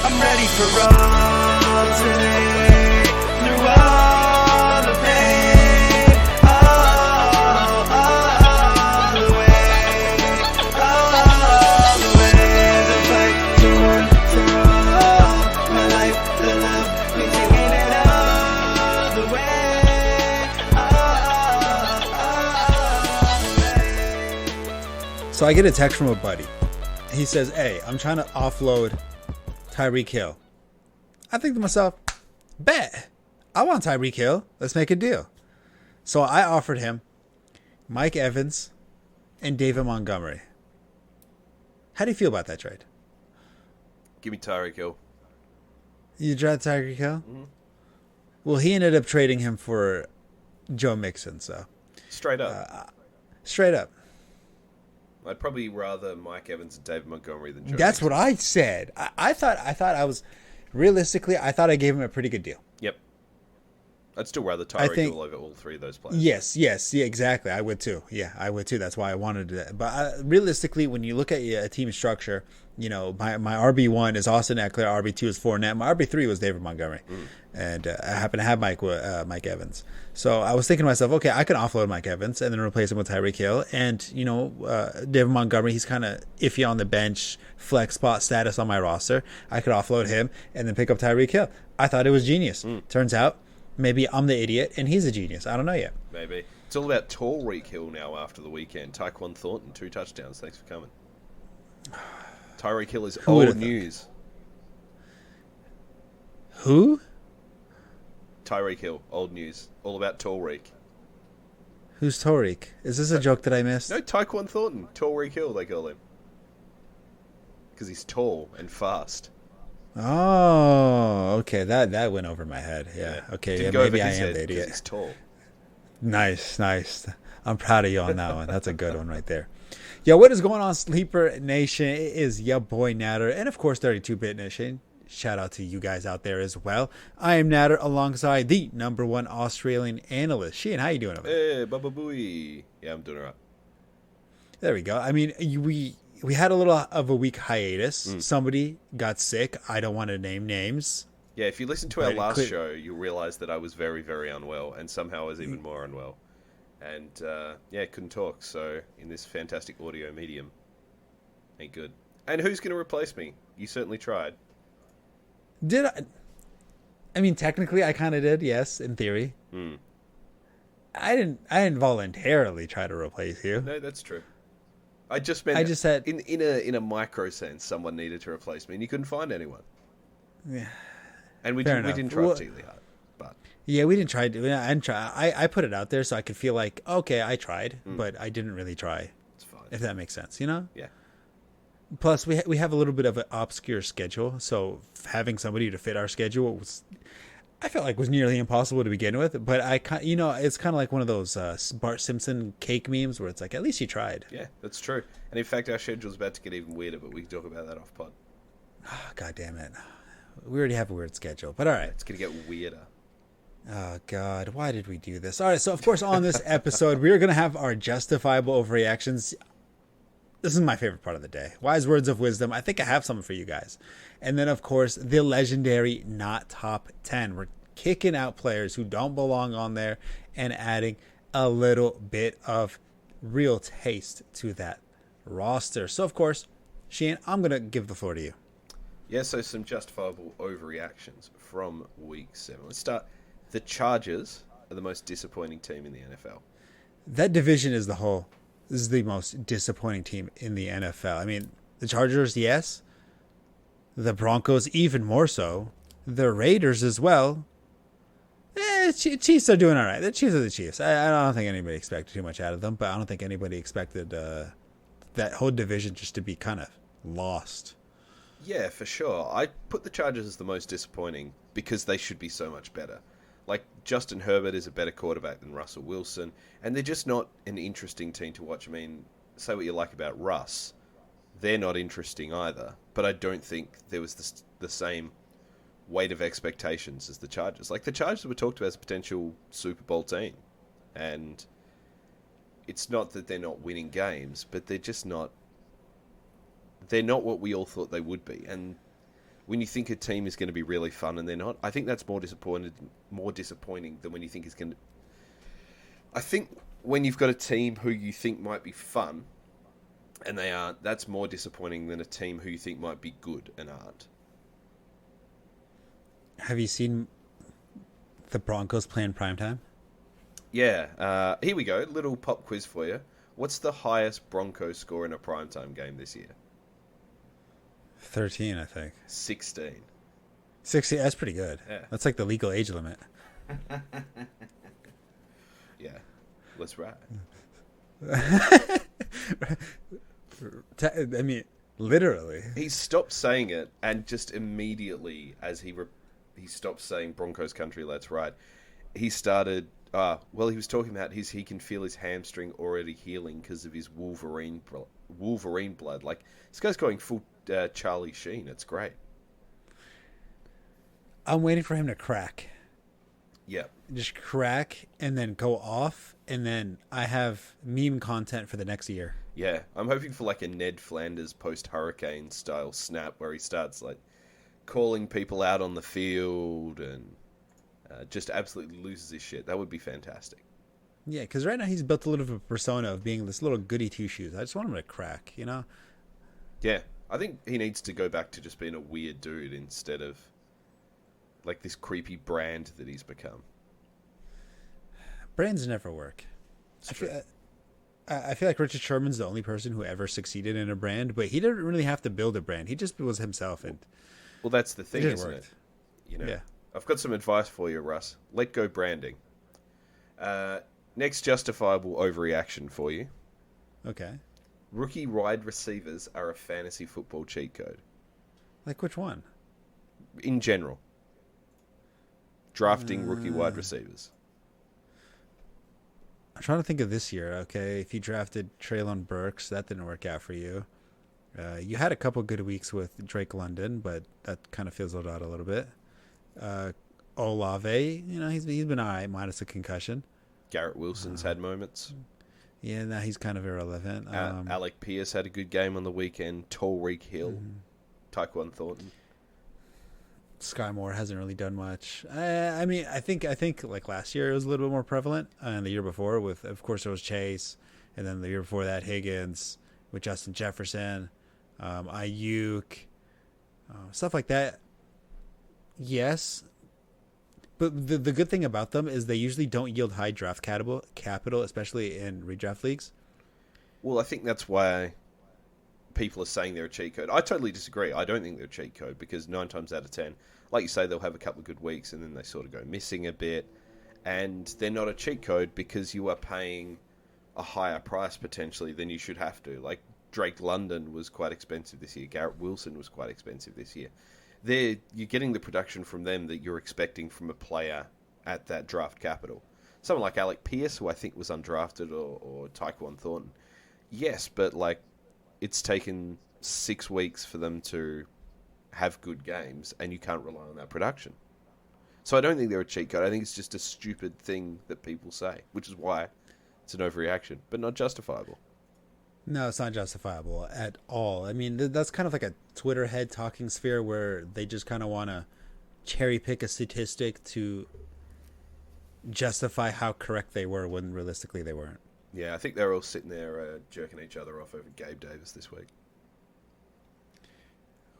I'm ready for all today. Through all the pain, all the way, all the way. The fight to one for all, my life to love, we taking it all the way. So I get a text from a buddy. He says, hey, I'm trying to offload Tyreek Hill. I think to myself, bet. I want Tyreek Hill. Let's make a deal. So I offered him Mike Evans and David Montgomery. How do you feel about that trade? Give me Tyreek Hill. You tried Tyreek Hill? Mm-hmm. Well, he ended up trading him for Joe Mixon. So Straight up. Straight up. I'd probably rather Mike Evans and David Montgomery than Joe That's Mixon. what I said. I thought I was realistically. I thought I gave him a pretty good deal. Yep. I'd still rather Tyreek Hill over all three of those players. Yes, yeah, exactly. I would too. Yeah, I would too. That's why I wanted to do that. But realistically, when you look at a team structure, my RB1 is Austin Eckler, RB2 is Fournette, my RB3 was David Montgomery, and I happen to have Mike Evans. So I was thinking to myself, okay, I can offload Mike Evans and then replace him with Tyreek Hill, and David Montgomery, he's kind of iffy on the bench, flex spot status on my roster. I could offload him and then pick up Tyreek Hill. I thought it was genius. Turns out, maybe I'm the idiot and he's a genius. I don't know yet. Maybe. It's all about Tyreek Hill now after the weekend. Tyquan Thornton, 2 touchdowns. Thanks for coming. Tyreek Hill is old news. Who? Tyreek Hill, old news. All about Tyreek. Who's Tyreek? Is this a joke that I missed? No, Tyquan Thornton. Tyreek Hill, they call him. Because he's tall and fast. Oh, okay. That went over my head. Yeah. Okay. Didn't Yeah, go maybe over I his am head the because idiot. he's tall. Nice. I'm proud of you on that one. That's a good one right there. Yo, what is going on, Sleeper Nation? It is your boy Nader, and of course 32-Bit Nation. Shout out to you guys out there as well. I am Nader alongside the #1 Australian analyst. Shane, how you doing over there? Hey, Baba Booey. Yeah, I'm doing all right. There we go. I mean, we had a little of a week hiatus. Somebody got sick. I don't want to name names. Yeah, if you listen to our last show, you'll realize that I was very, very unwell, and somehow I was even more unwell. And, couldn't talk, so in this fantastic audio medium, ain't good. And who's going to replace me? You certainly tried. Did I? I mean, technically, I kind of did, yes, in theory. I didn't voluntarily try to replace you. No, that's true. I just meant said in a micro sense, someone needed to replace me, and you couldn't find anyone. Yeah. And we didn't try particularly hard. But yeah, we didn't try. I didn't try. I put it out there so I could feel like, okay, I tried, but I didn't really try. it's fine. If that makes sense, you know? Yeah. Plus, we have a little bit of an obscure schedule, so having somebody to fit our schedule I felt like was nearly impossible to begin with. But it's kind of like one of those Bart Simpson cake memes where it's like, at least you tried. Yeah, that's true. And in fact, our schedule's about to get even weirder, but we can talk about that off pod. Oh, God damn it. We already have a weird schedule, but all right. It's going to get weirder. Oh, God. Why did we do this? All right. So, of course, on this episode, we're going to have our justifiable overreactions. This is my favorite part of the day. Wise words of wisdom. I think I have something for you guys. And then, of course, the legendary not top 10. We're kicking out players who don't belong on there and adding a little bit of real taste to that roster. So, of course, Shane, I'm going to give the floor to you. Yeah, so some justifiable overreactions from week 7. Let's start. The Chargers are the most disappointing team in the NFL. That division as a whole is the most disappointing team in the NFL. I mean, the Chargers, yes. The Broncos, even more so. The Raiders as well. Chiefs are doing all right. The Chiefs are the Chiefs. I don't think anybody expected too much out of them, but I don't think anybody expected that whole division just to be kind of lost. Yeah, for sure. I put the Chargers as the most disappointing because they should be so much better. Like, Justin Herbert is a better quarterback than Russell Wilson, and they're just not an interesting team to watch. I mean, say what you like about Russ. They're not interesting either, but I don't think there was the same weight of expectations as the Chargers. Like, the Chargers were talked about as a potential Super Bowl team, and it's not that they're not winning games, but they're just not... They're not what we all thought they would be. And when you think a team is going to be really fun and they're not. I think that's more disappointing than when you think it's going to. I think when you've got a team who you think might be fun and they aren't, that's more disappointing than a team who you think might be good and aren't. Have you seen the Broncos play in primetime? Yeah. Here we go. Little pop quiz for you. What's the highest Broncos score in a primetime game this year? 13, I think. 16. 16, that's pretty good. Yeah. That's like the legal age limit. Yeah. Let's ride. I mean, literally. He stopped saying it, and just immediately as he stopped saying Broncos country, let's ride, he started... he was talking about he can feel his hamstring already healing because of his Wolverine blood. Like, this guy's going full Charlie Sheen. It's great. I'm waiting for him to crack. Yeah. Just crack and then go off, and then I have meme content for the next year. Yeah. I'm hoping for like a Ned Flanders post-hurricane style snap where he starts like calling people out on the field and just absolutely loses his shit. That would be fantastic. Yeah, because right now he's built a little bit of a persona of being this little goody two-shoes. I just want him to crack, you know? Yeah. I think he needs to go back to just being a weird dude instead of like this creepy brand that he's become. Brands never work. I feel like Richard Sherman's the only person who ever succeeded in a brand, but he didn't really have to build a brand. He just was himself. And well, that's the thing, isn't worked. it? You know, yeah. I've got some advice for you, Russ. Let go branding. Next justifiable overreaction for you. Okay. Rookie wide receivers are a fantasy football cheat code. Like which one? In general. Drafting rookie wide receivers. I'm trying to think of this year. Okay, if you drafted Treylon Burks, that didn't work out for you. You had a couple good weeks with Drake London, but that kind of fizzled out a little bit. Olave, he's been all right, minus a concussion. Garrett Wilson's had moments. Yeah, now he's kind of irrelevant. Alec Pierce had a good game on the weekend. Tyreek Hill, Tyquan Thornton. Sky Moore hasn't really done much. I mean, I think like last year it was a little bit more prevalent, and the year before with, of course, there was Chase, and then the year before that Higgins with Justin Jefferson, Ayuk, stuff like that. Yes, but the good thing about them is they usually don't yield high draft capital, especially in redraft leagues. Well, I think that's why people are saying they're a cheat code. I totally disagree. I don't think they're a cheat code because 9 times out of 10, like you say, they'll have a couple of good weeks and then they sort of go missing a bit. And they're not a cheat code because you are paying a higher price potentially than you should have to. Like Drake London was quite expensive this year. Garrett Wilson was quite expensive this year. You're getting the production from them that you're expecting from a player at that draft capital. Someone like Alec Pierce, who I think was undrafted, or Tyquan Thornton. Yes, but like it's taken 6 weeks for them to have good games, and you can't rely on that production. So I don't think they're a cheat code. I think it's just a stupid thing that people say, which is why it's an overreaction, but not justifiable. No, it's not justifiable at all. I mean, that's kind of like a Twitter head talking sphere where they just kind of want to cherry pick a statistic to justify how correct they were when realistically they weren't. Yeah, I think they're all sitting there jerking each other off over Gabe Davis this week.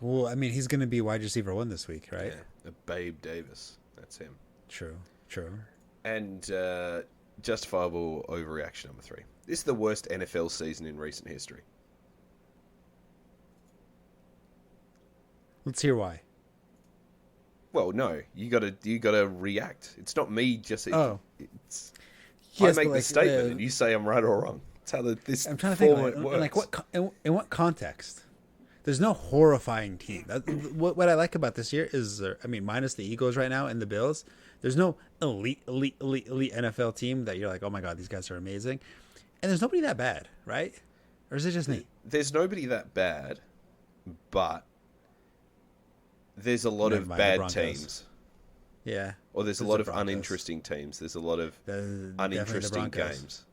Well, I mean, he's going to be wide receiver 1 this week, right? Yeah, a Babe Davis. That's him. True. And justifiable overreaction number 3. This is the worst NFL season in recent history. Let's hear why. Well, no, you gotta react. It's not me just. It's yes, I make the statement and you say I'm right or wrong. That's how this I'm trying to think works. In what context? There's no horrifying team. What I like about this year is, I mean, minus the Eagles right now and the Bills, there's no elite NFL team that you're like, oh my god, these guys are amazing, and there's nobody that bad, right? Or is it just me? There's nobody that bad, but there's a lot of bad teams. Yeah. Or there's a lot of uninteresting teams. There's a lot of uninteresting games.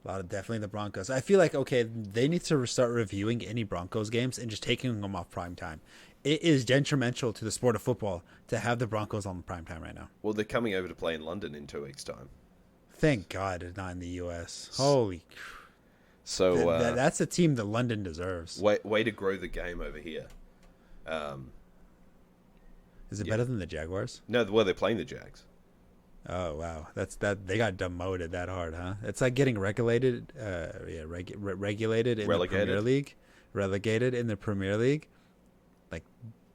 Definitely the Broncos. I feel like, okay, they need to start reviewing any Broncos games and just taking them off prime time. it is detrimental to the sport of football to have the Broncos on prime time right now. Well, they're coming over to play in London in 2 weeks' time. Thank God it's not in the U.S. Holy, So that's a team that London deserves. way to grow the game over here. Is it better than the Jaguars? No, well, they're playing the Jags. Oh wow, they got demoted that hard, huh? It's like getting regulated, regulated in the Premier League, relegated in the Premier League. Like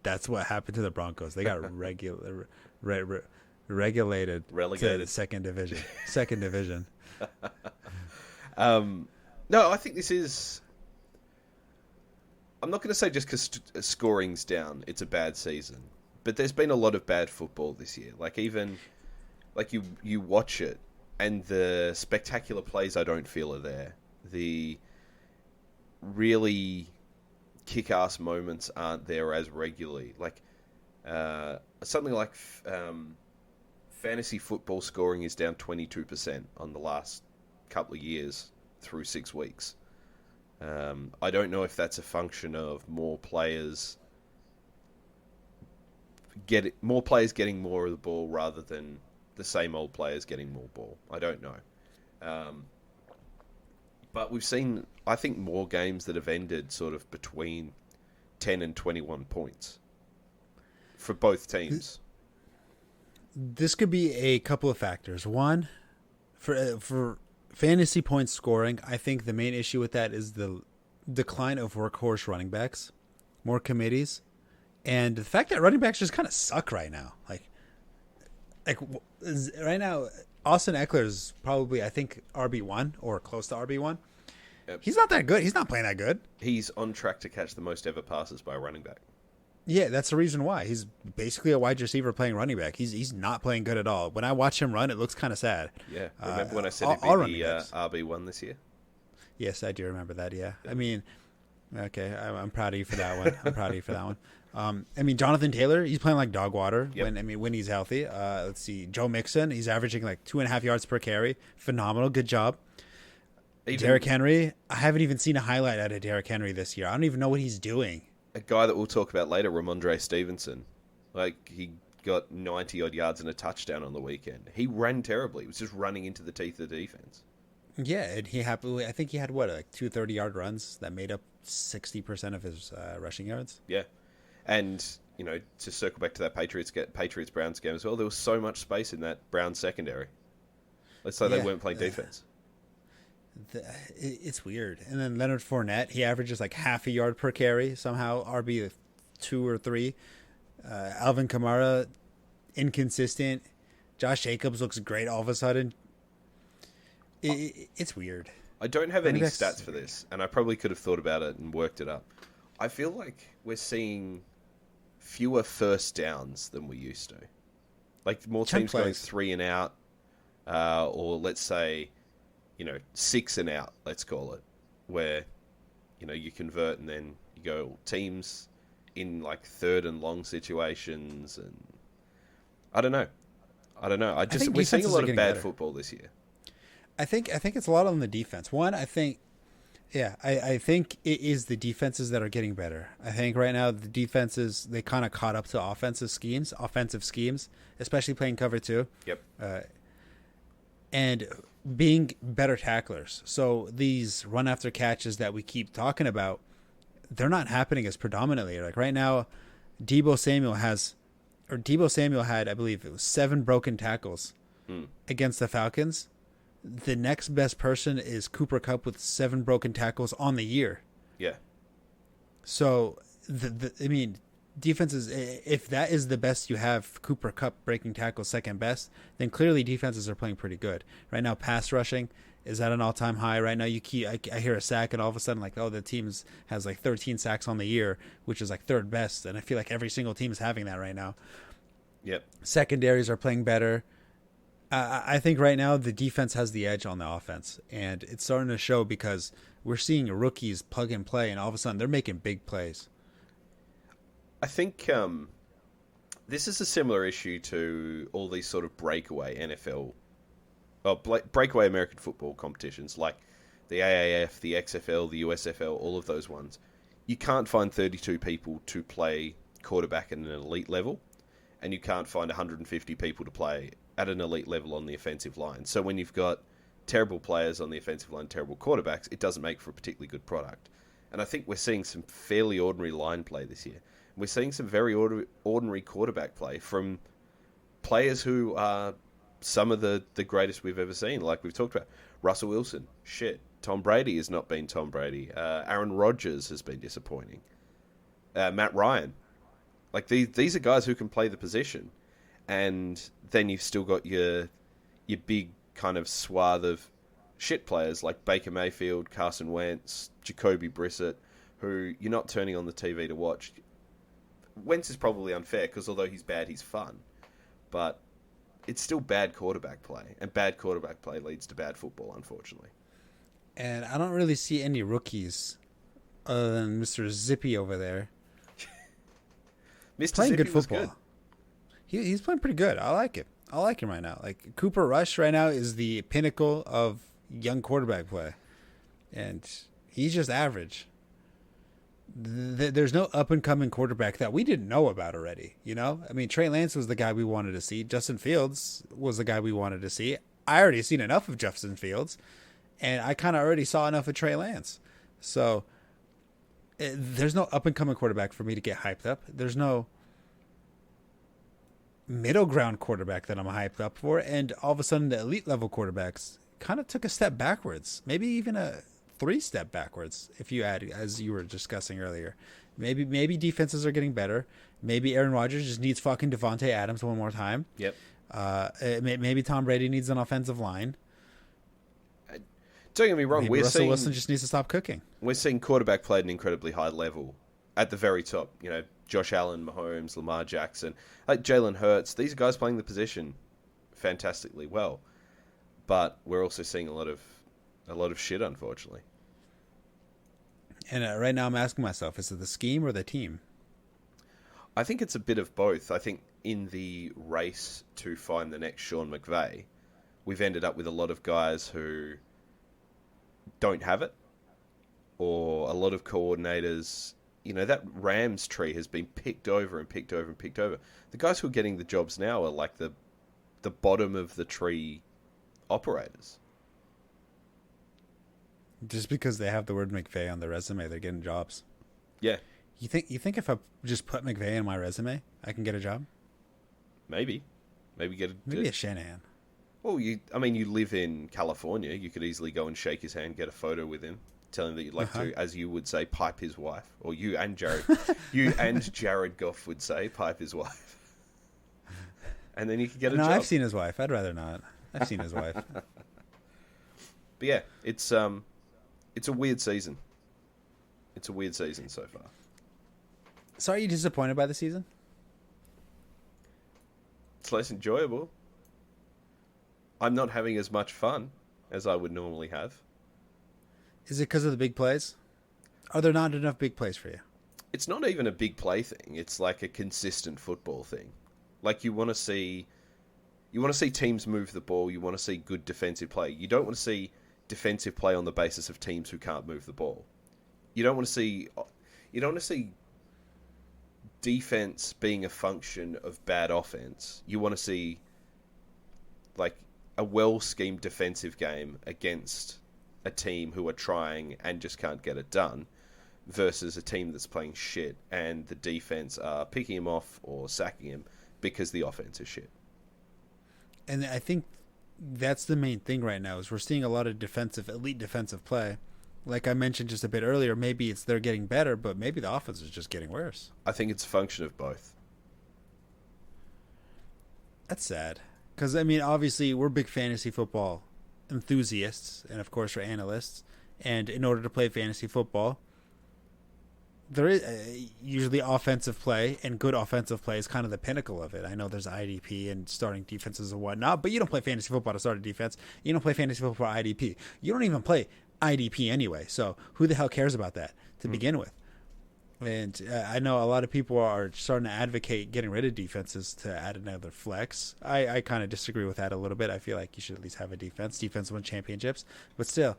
that's what happened to the Broncos. They got regulated to the second division. Second division. No, I think this is. I'm not going to say just because scoring's down, it's a bad season. But there's been a lot of bad football this year. Like even, like you watch it, and the spectacular plays I don't feel are there. The really kick-ass moments aren't there as regularly. Like something like fantasy football scoring is down 22% on the last couple of years through 6 weeks. I don't know if that's a function of more players getting more of the ball rather than the same old players getting more ball. I don't know. But we've seen, I think, more games that have ended sort of between 10 and 21 points for both teams. This could be a couple of factors. One, for fantasy points scoring, I think the main issue with that is the decline of workhorse running backs, more committees, and the fact that running backs just kind of suck right now. Like right now, Austin Eckler is probably, I think, RB1 or close to RB1. Yep. He's not that good. He's not playing that good. He's on track to catch the most ever passes by a running back. Yeah, that's the reason why. He's basically a wide receiver playing running back. He's not playing good at all. When I watch him run, it looks kind of sad. Yeah, remember when I said he'd be the RB1 this year? Yes, I do remember that, yeah. I mean, okay, I'm proud of you for that one. I mean, Jonathan Taylor, he's playing like dog water when he's healthy. Let's see, Joe Mixon, he's averaging like 2.5 yards per carry. Phenomenal, good job. Derrick Henry, I haven't even seen a highlight out of Derrick Henry this year. I don't even know what he's doing. A guy that we'll talk about later, Ramondre Stevenson. Like, he got 90-odd yards and a touchdown on the weekend. He ran terribly. He was just running into the teeth of the defense. Yeah, and I think he had, like 2 30-yard runs that made up 60% of his rushing yards. Yeah. And, to circle back to that Patriots-Browns game as well, there was so much space in that Browns secondary. Let's say they weren't playing defense. It's weird. And then Leonard Fournette, he averages like half a yard per carry, somehow RB 2 or 3. Alvin Kamara, inconsistent. Josh Jacobs looks great all of a sudden. It's weird. I don't have any stats for this, and I probably could have thought about it and worked it up. I feel like we're seeing fewer first downs than we used to. Like more teams going 3 and out, or let's say, 6 and out, let's call it, where, you convert and then you go teams in like 3rd and long situations, and I don't know. We're seeing a lot of bad football this year. I think it's a lot on the defense. One, I think it is the defenses that are getting better. I think right now the defenses, they kind of caught up to offensive schemes, especially playing cover 2. Yep. And being better tacklers. So these run after catches that we keep talking about, they're not happening as predominantly. Like right now, Deebo Samuel had, I believe it was 7 broken tackles against the Falcons. The next best person is Cooper Kupp with 7 broken tackles on the year. Yeah. So, defenses, if that is the best you have, Cooper Kupp breaking tackles second best, then clearly defenses are playing pretty good. Right now, pass rushing is at an all-time high. Right now, I hear a sack, and all of a sudden, like, the team has like 13 sacks on the year, which is like 3rd best. And I feel like every single team is having that right now. Yep. Secondaries are playing better. I think right now the defense has the edge on the offense, and it's starting to show because we're seeing rookies plug and play, and all of a sudden they're making big plays. I think this is a similar issue to all these sort of breakaway NFL, breakaway American football competitions like the AAF, the XFL, the USFL, all of those ones. You can't find 32 people to play quarterback at an elite level, and you can't find 150 people to play at an elite level on the offensive line. So when you've got terrible players on the offensive line, terrible quarterbacks, it doesn't make for a particularly good product. And I think we're seeing some fairly ordinary line play this year. We're seeing some very ordinary quarterback play from players who are some of the greatest we've ever seen, like we've talked about. Russell Wilson, shit. Tom Brady has not been Tom Brady. Aaron Rodgers has been disappointing. Matt Ryan. Like, these are guys who can play the position. And then you've still got your big kind of swath of shit players like Baker Mayfield, Carson Wentz, Jacoby Brissett, who you're not turning on the TV to watch. Wentz is probably unfair because although he's bad, he's fun. But it's still bad quarterback play. And bad quarterback play leads to bad football, unfortunately. And I don't really see any rookies other than Mr. Zippy over there. Mr. Playing Zippy good football. was good. He's playing pretty good. I like it. I like him right now. Like, Cooper Rush right now is the pinnacle of young quarterback play. And he's just average. There's no up-and-coming quarterback that we didn't know about already, you know? I mean, Trey Lance was the guy we wanted to see. Justin Fields was the guy we wanted to see. I already seen enough of Justin Fields, and I kind of already saw enough of Trey Lance. So there's no up-and-coming quarterback for me to get hyped up. There's no middle ground quarterback that I'm hyped up for, and all of a sudden the elite level quarterbacks kind of took a step backwards, maybe even a 3-step backwards if you add, as you were discussing earlier. Maybe defenses are getting better. Maybe Aaron Rodgers just needs fucking Devontae Adams one more time. Yep. Maybe Tom Brady needs an offensive line. Don't get me wrong, Maybe Russell Wilson just needs to stop cooking. We're seeing quarterback play at an incredibly high level at the very top. You know, Josh Allen, Mahomes, Lamar Jackson, like Jalen Hurts. These are guys playing the position fantastically well, but we're also seeing a lot of shit, unfortunately. And right now, I'm asking myself: is it the scheme or the team? I think it's a bit of both. I think in the race to find the next Sean McVay, we've ended up with a lot of guys who don't have it, or a lot of coordinators. You know, that Rams tree has been picked over and picked over and picked over. The guys who are getting the jobs now are like the bottom of the tree operators. Just because they have the word McVay on their resume, they're getting jobs. Yeah. You think if I just put McVay in my resume, I can get a job? Maybe get Maybe a Shanahan. Well, you live in California. You could easily go and shake his hand, get a photo with him, tell him that you'd like to, as you would say, pipe his wife, or you and Jared Goff would say, pipe his wife, and then you could get a job. No, I've seen his wife. I'd rather not. I've seen his wife. But yeah, it's a weird season. It's a weird season so far. So are you disappointed by the season? It's less enjoyable. I'm not having as much fun as I would normally have. Is it because of the big plays? Are there not enough big plays for you? It's not even a big play thing. It's like a consistent football thing. Like you want to see teams move the ball. You want to see good defensive play. You don't want to see defensive play on the basis of teams who can't move the ball. You don't want to see defense being a function of bad offense. You want to see like a well-schemed defensive game against a team who are trying and just can't get it done versus a team that's playing shit and the defense are picking him off or sacking him because the offense is shit. And I think that's the main thing right now is we're seeing a lot of elite defensive play. Like I mentioned just a bit earlier, maybe they're getting better, but maybe the offense is just getting worse. I think it's a function of both. That's sad. Because, I mean, obviously, we're big fantasy football enthusiasts, and of course, we're analysts. And in order to play fantasy football, there is usually offensive play, and good offensive play is kind of the pinnacle of it. I know there's IDP and starting defenses and whatnot, but you don't play fantasy football to start a defense. You don't play fantasy football for IDP. You don't even play IDP anyway, so who the hell cares about that to begin with? And I know a lot of people are starting to advocate getting rid of defenses to add another flex. I kind of disagree with that a little bit. I feel like you should at least have a defense. Defense win championships. But still,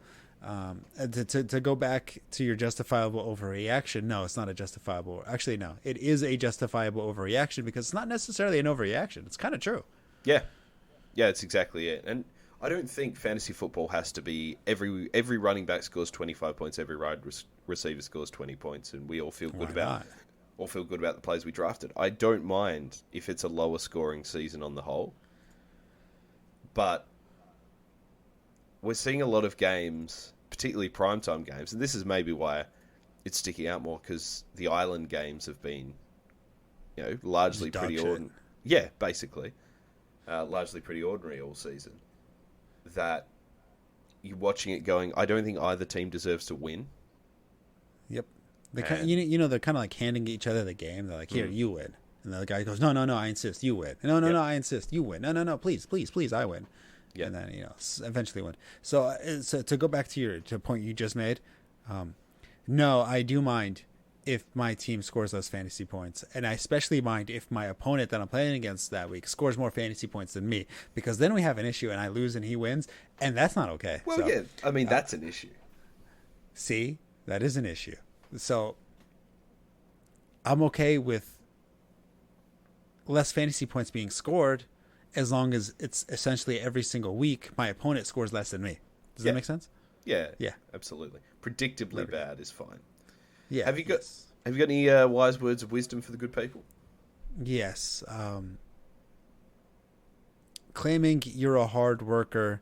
To go back to your justifiable overreaction, no, it's not a justifiable. Actually, no, it is a justifiable overreaction because it's not necessarily an overreaction. It's kind of true. Yeah, yeah, it's exactly it. And I don't think fantasy football has to be every running back scores 25 points, every wide receiver scores 20 points, and we all feel good about the players we drafted. I don't mind if it's a lower scoring season on the whole, but we're seeing a lot of games, particularly primetime games, and this is maybe why it's sticking out more because the island games have been, largely pretty ordinary. Yeah, basically, largely pretty ordinary all season. That you're watching it going, I don't think either team deserves to win. Yep. They're kind of like handing each other the game. They're like, here, you win. And the other guy goes, no, I insist, you win. No, I insist, you win. No, please, I win. Yep. And then, eventually win. So to go back to the point you just made, no, I do mind if my team scores less fantasy points. And I especially mind if my opponent that I'm playing against that week scores more fantasy points than me. Because then we have an issue and I lose and he wins. And that's not okay. Well, yeah, I mean, that's an issue. See, that is an issue. So I'm okay with less fantasy points being scored as long as it's essentially every single week my opponent scores less than me. Does that make sense? Yeah, absolutely. Predictably bad is fine. Yeah. Have you got any wise words of wisdom for the good people? Yes. Claiming you're a hard worker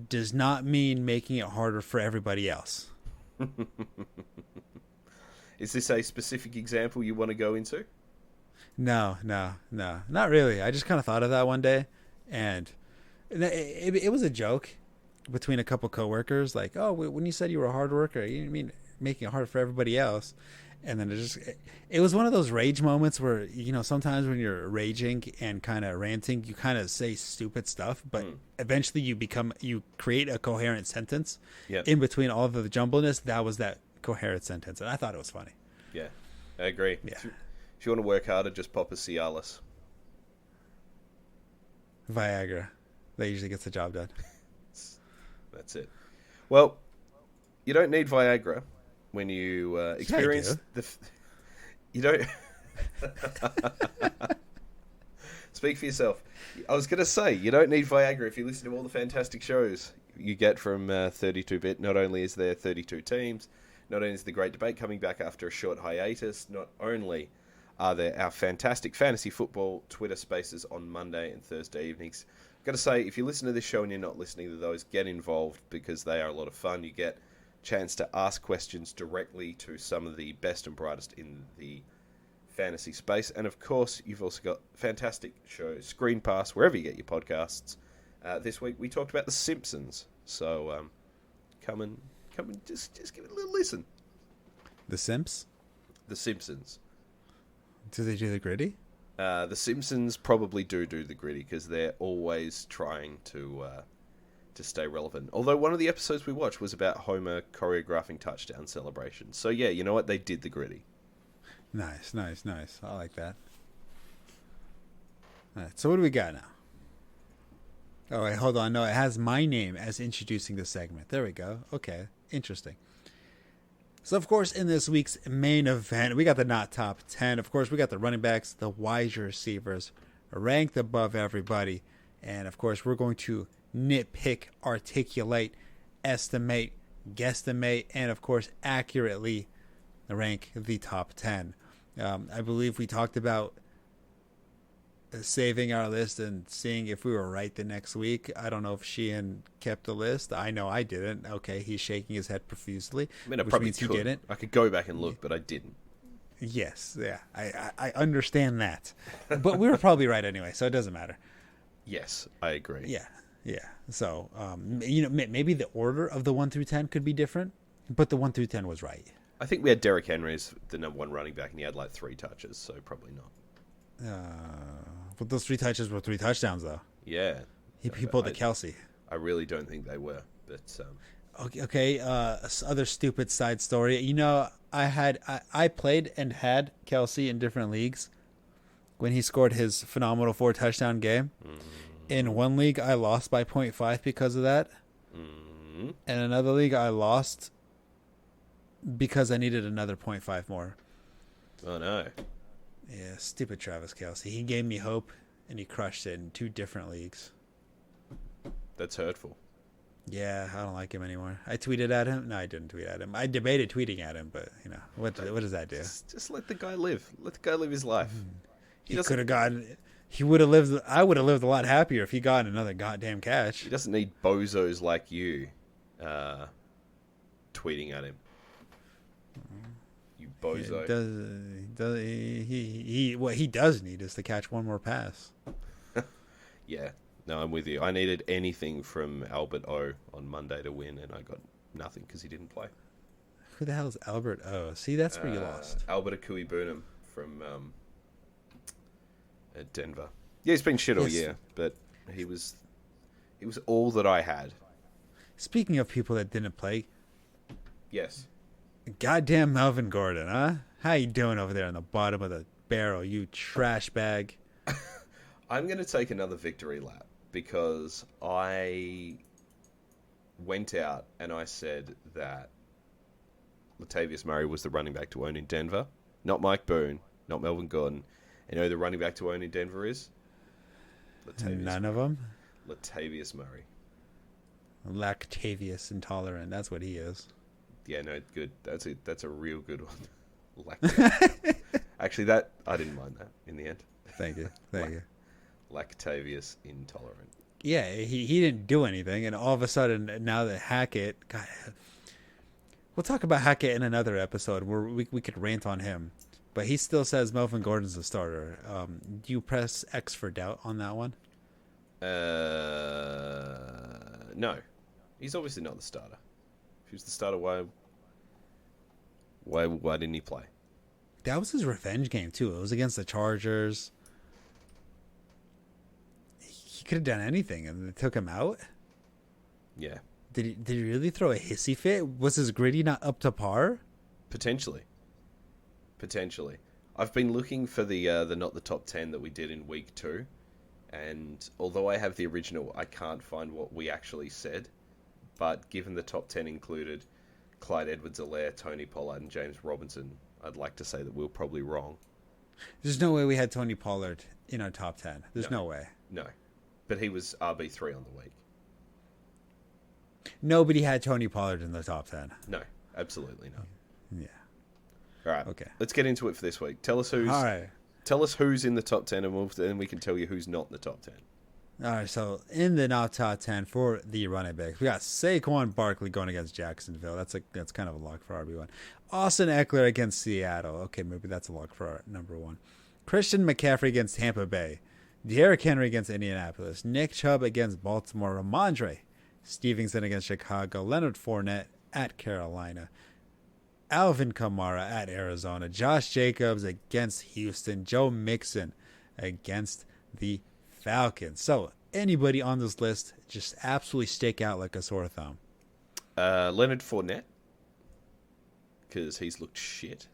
does not mean making it harder for everybody else. Is this a specific example you want to go into? No, not really. I just kind of thought of that one day, and it was a joke between a couple coworkers. Like, oh, when you said you were a hard worker, you didn't mean making it hard for everybody else. And then it was one of those rage moments where, sometimes when you're raging and kind of ranting, you kind of say stupid stuff, but eventually you create a coherent sentence in between all of the jumbleness. That was that coherent sentence. And I thought it was funny. Yeah, I agree. Yeah. If you want to work harder, just pop a Cialis. Viagra. That usually gets the job done. That's it. Well, you don't need Viagra when you experience you don't. Speak for yourself. I was going to say, you don't need Viagra if you listen to all the fantastic shows you get from 32-bit. Not only is there 32 teams, not only is the great debate coming back after a short hiatus, not only are there our fantastic fantasy football Twitter spaces on Monday and Thursday evenings. I've got to say, if you listen to this show and you're not listening to those, get involved because they are a lot of fun. You get a chance to ask questions directly to some of the best and brightest in the fantasy space. And of course, you've also got fantastic shows, Screen Pass, wherever you get your podcasts. This week we talked about The Simpsons. So come and just give it a little listen. The Simps? The Simpsons. Do they do the gritty? The Simpsons probably do the gritty because they're always trying to stay relevant. Although one of the episodes we watched was about Homer choreographing touchdown celebrations. So yeah, you know what? They did the gritty. Nice. I like that. All right, so what do we got now? Oh, wait, hold on. No, it has my name as introducing the segment. There we go. Okay, interesting. So, of course, in this week's main event, we got the not top 10. Of course, we got the running backs, the wide receivers, ranked above everybody. And, of course, we're going to nitpick, articulate, estimate, guesstimate, and, of course, accurately rank the top 10. I believe we talked about saving our list and seeing if we were right the next week. I don't know if Sheehan kept the list. I know I didn't. Okay, he's shaking his head profusely. I mean, I probably could. He didn't. I could go back and look, but I didn't. Yes, yeah, I understand that. But we were probably right anyway, so it doesn't matter. Yes, I agree. Yeah. So, maybe the order of the 1 through 10 could be different, but the 1 through 10 was right. I think we had Derrick Henry as the number one running back, and he had like 3 touches, so probably not. But those 3 touches were 3 touchdowns, though. Yeah. He pulled the Kelsey. I really don't think they were, but... Okay, other stupid side story. I played and had Kelsey in different leagues when he scored his phenomenal 4 touchdown game. In one league, I lost by 0.5 because of that. Mm? And another league I lost because I needed another 0.5 more. Oh, no. Yeah, stupid Travis Kelce. He gave me hope, and he crushed it in 2 different leagues. That's hurtful. Yeah, I don't like him anymore. I tweeted at him. No, I didn't tweet at him. I debated tweeting at him, but, what does that do? Just let the guy live. Let the guy live his life. He could have gotten... He would have lived... I would have lived a lot happier if he got another goddamn catch. He doesn't need bozos like you tweeting at him. You bozo. What he does need is to catch one more pass. Yeah. No, I'm with you. I needed anything from Albert O on Monday to win, and I got nothing because he didn't play. Who the hell is Albert O? See, that's where you lost. Albert Akui Boonham from Denver. Yeah, he's been shit all year, but he was all that I had. Speaking of people that didn't play, Yes. goddamn Melvin Gordon, huh? How you doing over there on the bottom of the barrel, you trash bag? I'm going to take another victory lap because I went out and I said that Latavius Murray was the running back to own in Denver, not Mike Boone, not Melvin Gordon. And you know who the running back to own in Denver is? None of them. Latavius Murray. Lactavius intolerant. That's what he is. Yeah, no, good. That's a real good one. Lactavius. Actually, that I didn't mind that in the end. Thank you. Thank you. Lactavius intolerant. Yeah, he didn't do anything, and all of a sudden now that Hackett, God, we'll talk about Hackett in another episode where we could rant on him, but he still says Melvin Gordon's the starter. Do you press X for doubt on that one? No, he's obviously not the starter. If he was the starter, why didn't he play? That was his revenge game too. It was against the Chargers. He could have done anything, and they took him out. Yeah. Did he really throw a hissy fit? Was his gritty not up to par? Potentially. I've been looking for the not the top 10 that we did in week 2, and although I have the original, I can't find what we actually said. But given the top 10 included Clyde Edwards-Helaire, Tony Pollard, and James Robinson, I'd like to say that we were probably wrong. There's no way we had Tony Pollard in our top 10. There's no way. No. But he was RB3 on the week. Nobody had Tony Pollard in the top 10. No, absolutely not. Yeah. All right. Okay. Let's get into it for this week. Tell us who's in the top 10, and then we can tell you who's not in the top 10. All right, so in the now top 10 for the running backs, we got Saquon Barkley going against Jacksonville. That's kind of a lock for RB1. Austin Eckler against Seattle. Okay, maybe that's a lock for our number 1. Christian McCaffrey against Tampa Bay. Derrick Henry against Indianapolis. Nick Chubb against Baltimore. Ramondre Stevenson against Chicago. Leonard Fournette at Carolina. Alvin Kamara at Arizona. Josh Jacobs against Houston. Joe Mixon against the Falcons. So anybody on this list just absolutely stick out like a sore thumb? Leonard Fournette, because he's looked shit.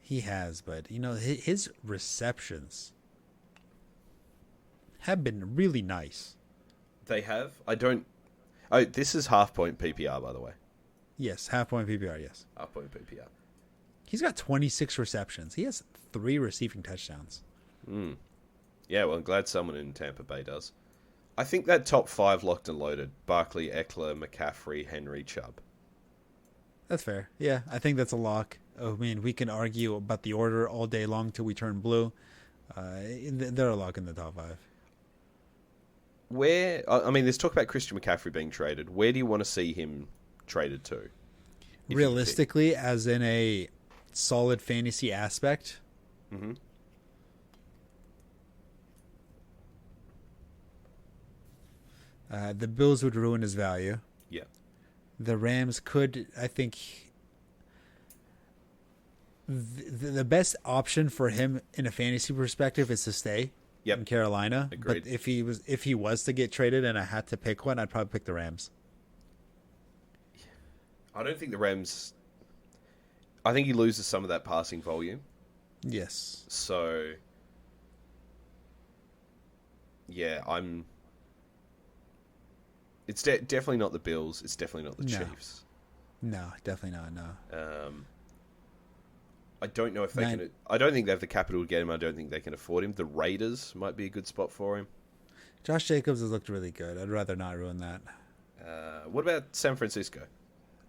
He has, but his receptions have been really nice. They have. I don't. Oh, this is half point PPR, by the way. Yes, half point PPR. Yes, Half point PPR. he's got 26 receptions. He has 3 receiving touchdowns. Yeah, well, I'm glad someone in Tampa Bay does. I think that top 5 locked and loaded. Barkley, Eckler, McCaffrey, Henry, Chubb. That's fair. Yeah, I think that's a lock. I mean, we can argue about the order all day long till we turn blue. They're a lock in the top 5. There's talk about Christian McCaffrey being traded. Where do you want to see him traded to? Realistically, as in a solid fantasy aspect, Mm-hmm. The Bills would ruin his value. Yeah. The Rams could, I think, the best option for him in a fantasy perspective is to stay in Carolina. Agreed. But if he was to get traded and I had to pick one, I'd probably pick the Rams. I don't think the Rams... I think he loses some of that passing volume. Yes. So, yeah, It's definitely not the Bills. It's definitely not the No. Chiefs. No, definitely not. No. I don't know if they can. I don't think they have the capital to get him. I don't think they can afford him. The Raiders might be a good spot for him. Josh Jacobs has looked really good. I'd rather not ruin that. What about San Francisco?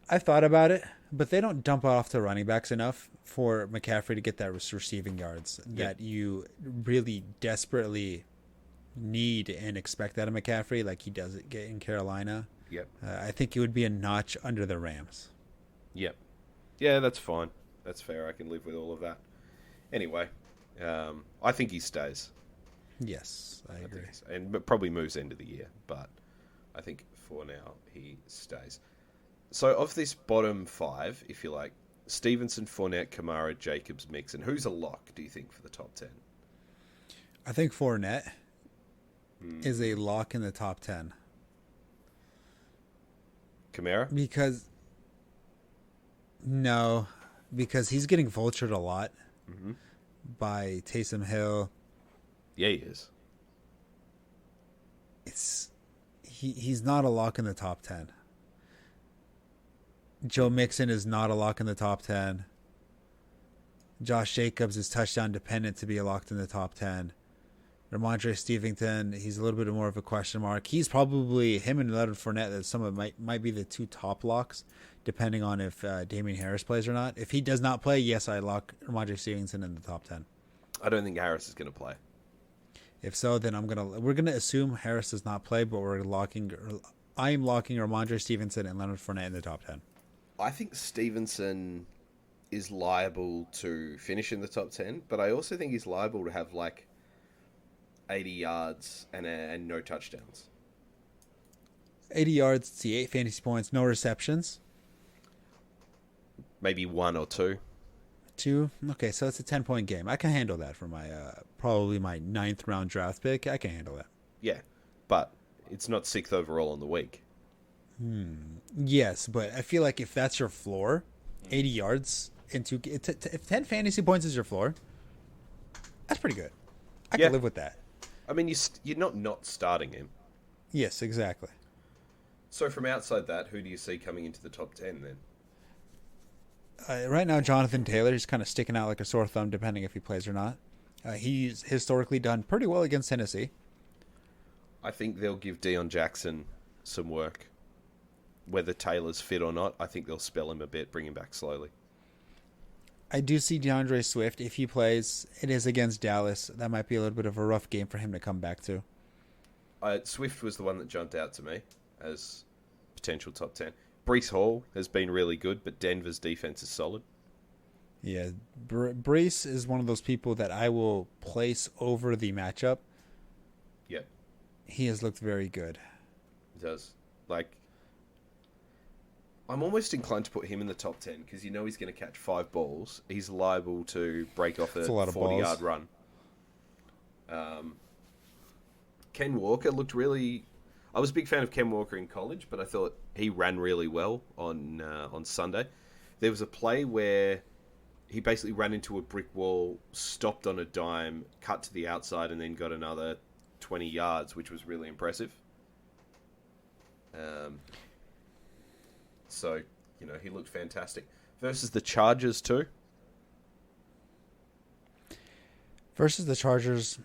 I thought about it, but they don't dump off to running backs enough for McCaffrey to get that receiving yards that you really desperately need and expect out of McCaffrey, like he does get in Carolina. Yep. I think it would be a notch under the Rams. Yep. Yeah, that's fine. That's fair. I can live with all of that. Anyway, I think he stays. Yes, I agree. And probably moves end of the year, but I think for now he stays. So of this bottom five, if you like, Stevenson, Fournette, Kamara, Jacobs, Mixon, who's a lock, do you think, for the top 10? I think Fournette is a lock in the top 10. Kamara? Because he's getting vultured a lot by Taysom Hill. Yeah, he is. He's not a lock in the top 10. Joe Mixon is not a lock in the top 10. Josh Jacobs is touchdown dependent to be locked in the top 10. Ramondre Stevenson, he's a little bit more of a question mark. He's probably, him and Leonard Fournette, that some of might be the two top locks, depending on if Damian Harris plays or not. If he does not play, yes, I lock Ramondre Stevenson in the top 10. I don't think Harris is going to play. If so, then we're gonna assume Harris does not play, but I am locking Ramondre Stevenson and Leonard Fournette in the top 10. I think Stevenson is liable to finish in the top 10, but I also think he's liable to have like 80 yards and no touchdowns. 80 yards, 8 fantasy points, no receptions. Maybe 1 or 2. 2? Okay, so it's a 10-point game. I can handle that for my probably my 9th round draft pick. I can handle that. Yeah, but it's not 6th overall on the week. Yes, but I feel like if that's your floor, 80 yards into if 10 fantasy points is your floor, that's pretty good. I can live with that. I mean, you're not starting him. Yes, exactly. So from outside that, who do you see coming into the top 10 then? Right now, Jonathan Taylor is kind of sticking out like a sore thumb, depending if he plays or not. He's historically done pretty well against Tennessee. I think they'll give Deion Jackson some work. Whether Taylor's fit or not, I think they'll spell him a bit, bring him back slowly. I do see DeAndre Swift. If he plays, it is against Dallas. That might be a little bit of a rough game for him to come back to. Swift was the one that jumped out to me as potential top 10. Breece Hall has been really good, but Denver's defense is solid. Yeah, Breece is one of those people that I will place over the matchup. Yep. He has looked very good. He does. I'm almost inclined to put him in the top 10 because you know he's going to catch 5 balls. He's liable to break off a 40-yard run. Ken Walker looked really... I was a big fan of Ken Walker in college, but I thought he ran really well on Sunday. There was a play where he basically ran into a brick wall, stopped on a dime, cut to the outside, and then got another 20 yards, which was really impressive. So, he looked fantastic. Versus the Chargers, too. Versus the Chargers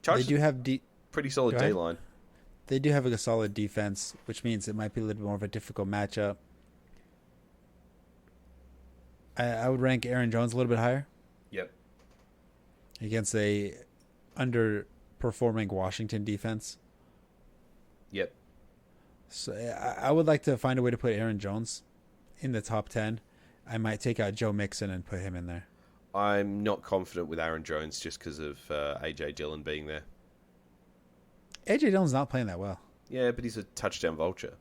they do have pretty solid D-line. They do have a solid defense, which means it might be a little bit more of a difficult matchup. I would rank Aaron Jones a little bit higher. Yep. Against a underperforming Washington defense. Yep. So I would like to find a way to put Aaron Jones in the top 10. I might take out Joe Mixon and put him in there. I'm not confident with Aaron Jones just because of A.J. Dillon being there. A.J. Dillon's not playing that well. Yeah, but he's a touchdown vulture.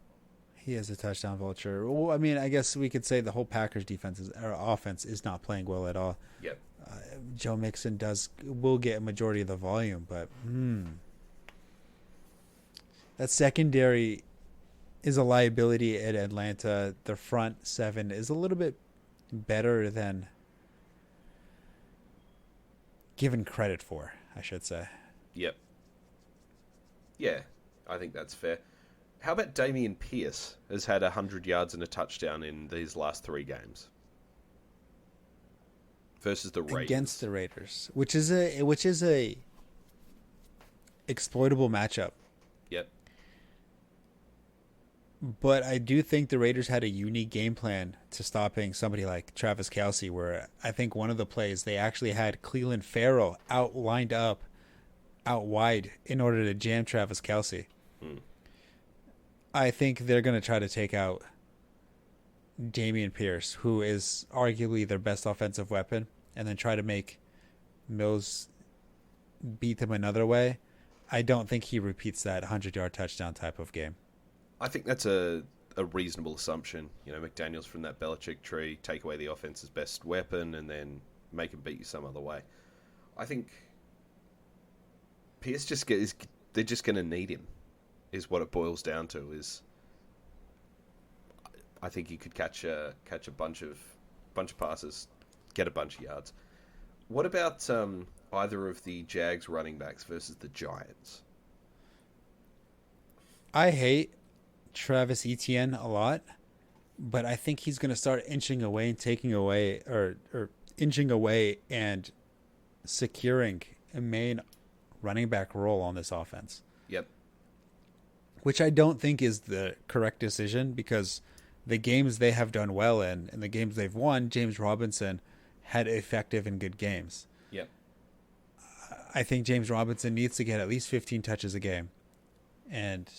He is a touchdown vulture. Well, I mean, I guess we could say the whole Packers offense is not playing well at all. Yep. Joe Mixon will get a majority of the volume, but that secondary is a liability at Atlanta. The front seven is a little bit better than given credit for, I should say. Yep. Yeah, I think that's fair. How about Damian Pierce has had 100 yards and a touchdown in these last 3 games versus the Raiders. Against the Raiders, which is a exploitable matchup. Yep. But I do think the Raiders had a unique game plan to stopping somebody like Travis Kelce, where I think one of the plays they actually had Cleveland Farrell lined up out wide in order to jam Travis Kelce. I think they're going to try to take out Dameon Pierce, who is arguably their best offensive weapon, and then try to make Mills beat them another way. I don't think he repeats that 100-yard touchdown type of game. I think that's a reasonable assumption. You know, McDaniels from that Belichick tree, take away the offense's best weapon, and then make him beat you some other way. I think Pierce they're just going to need him, is what it boils down to. Is I think he could catch a bunch of passes, get a bunch of yards. What about either of the Jags running backs versus the Giants? I hate Travis Etienne a lot, but I think he's going to start inching away and taking away, or inching away and securing a main running back role on this offense. Yep. Which I don't think is the correct decision, because the games they have done well in and the games they've won, James Robinson had effective and good games. Yep. I think James Robinson needs to get at least 15 touches a game, and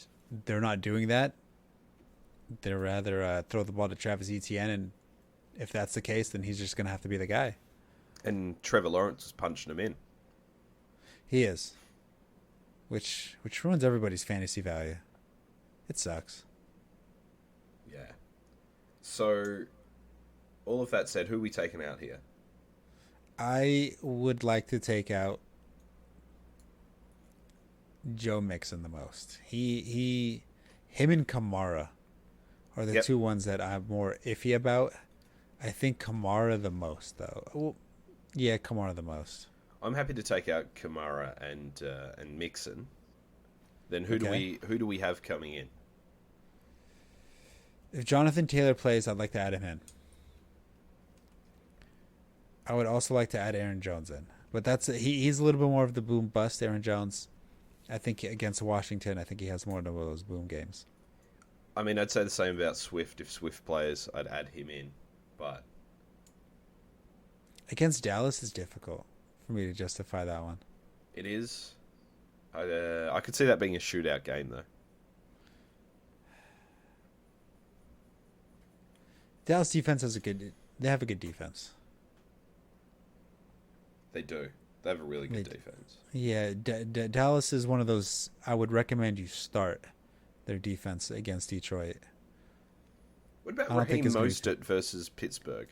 they're not doing that. They'd rather throw the ball to Travis Etienne, and if that's the case, then he's just going to have to be the guy. And Trevor Lawrence is punching him in. He is. Which ruins everybody's fantasy value. It sucks. Yeah. So, all of that said, who are we taking out here? I would like to take out Joe Mixon the most. Him and Kamara are the two ones that I'm more iffy about. I think Kamara the most, though. Well, yeah, Kamara the most. I'm happy to take out Kamara and Mixon. Then who do we have coming in? If Jonathan Taylor plays, I'd like to add him in. I would also like to add Aaron Jones in, but he's a little bit more of the boom bust. Aaron Jones, I think against Washington, I think he has more of those boom games. I mean, I'd say the same about Swift. If Swift plays, I'd add him in, but against Dallas is difficult for me to justify that one. It is. I could see that being a shootout game, though. Dallas defense they have a good defense. They do. They have a really good defense. Yeah, Dallas is one of those I would recommend you start their defense against Detroit. What about Raheem Mostert versus Pittsburgh?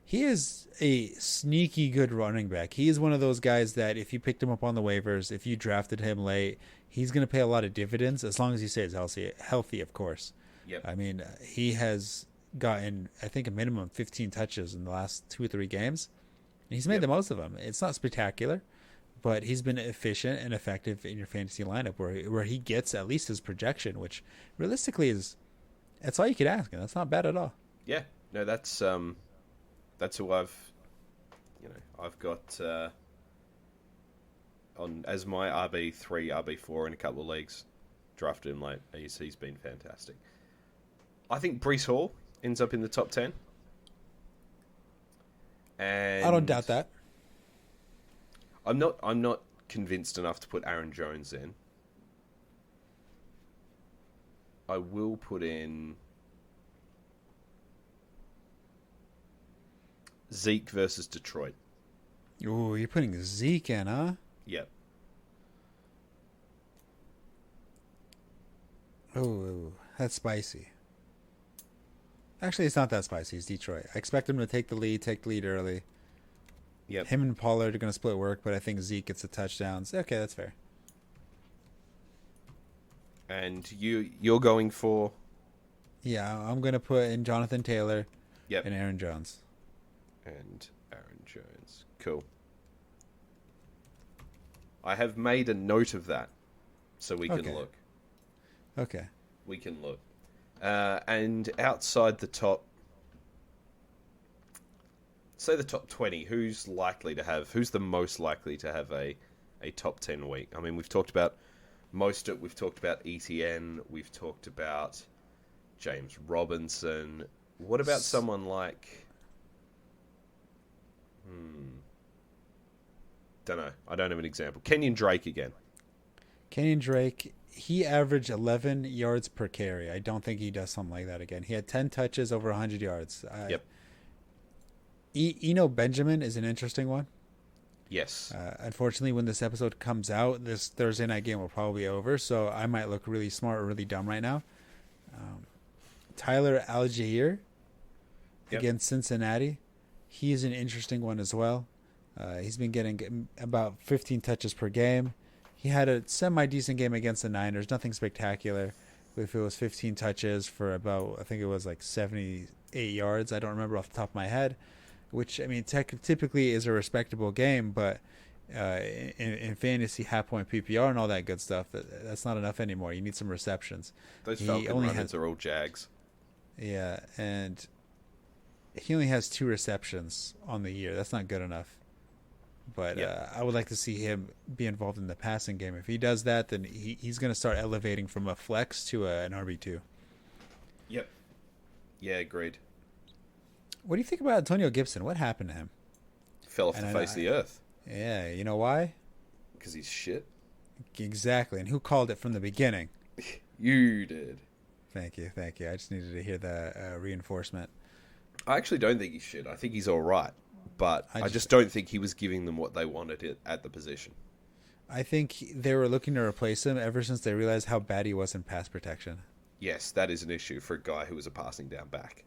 He is a sneaky good running back. He is one of those guys that if you picked him up on the waivers, if you drafted him late, he's going to pay a lot of dividends as long as he stays healthy, of course. Yep. I mean, he has gotten, I think, a minimum 15 touches in the last 2 or 3 games. And he's made the most of them. It's not spectacular, but he's been efficient and effective in your fantasy lineup where he gets at least his projection, which realistically that's all you could ask, and that's not bad at all. Yeah. No, that's who I've got on as my RB3, RB4 in a couple of leagues. Drafted him late. He's been fantastic. I think Breece Hall ends up in the top 10. And I don't doubt that. I'm not convinced enough to put Aaron Jones in. I will put in Zeke versus Detroit. Ooh, you're putting Zeke in, huh? Yep. Oh, that's spicy. Actually, it's not that spicy. It's Detroit. I expect him to take the lead early. Yep. Him and Pollard are going to split work, but I think Zeke gets the touchdowns. Okay, that's fair. And you're going for? Yeah, I'm going to put in Jonathan Taylor and Aaron Jones. And Aaron Jones. Cool. I have made a note of that so we can look. Okay. We can look. And outside the top, say the top 20, who's the most likely to have a top 10 week? I mean, we've talked about Mostert, we've talked about ETN, we've talked about James Robinson. What about someone like... Don't know. I don't have an example. Kenyon Drake again. Kenyon Drake, he averaged 11 yards per carry. I don't think he does something like that again. He had 10 touches over 100 yards. Yep. Eno Benjamin is an interesting one. Yes. Unfortunately, when this episode comes out, this Thursday night game will probably be over, so I might look really smart or really dumb right now. Tyler Algier against Cincinnati. He's an interesting one as well. He's been getting about 15 touches per game. He had a semi-decent game against the Niners. Nothing spectacular. If it was 15 touches for about, I think it was like 78 yards. I don't remember off the top of my head. Which, I mean, typically is a respectable game, but in fantasy, half-point PPR and all that good stuff, that's not enough anymore. You need some receptions. Those Falcon runners are all Jags. Yeah, and he only has 2 receptions on the year. That's not good enough. But I would like to see him be involved in the passing game. If he does that, then he's going to start elevating from a flex to an RB2. Yep. Yeah, agreed. What do you think about Antonio Gibson? What happened to him? Fell off the face of the earth. Yeah, you know why? Because he's shit. Exactly. And who called it from the beginning? You did. Thank you. I just needed to hear the reinforcement. I actually don't think he's shit. I think he's all right. But I just don't think he was giving them what they wanted at the position. I think they were looking to replace him ever since they realized how bad he was in pass protection. Yes, that is an issue for a guy who was a passing down back.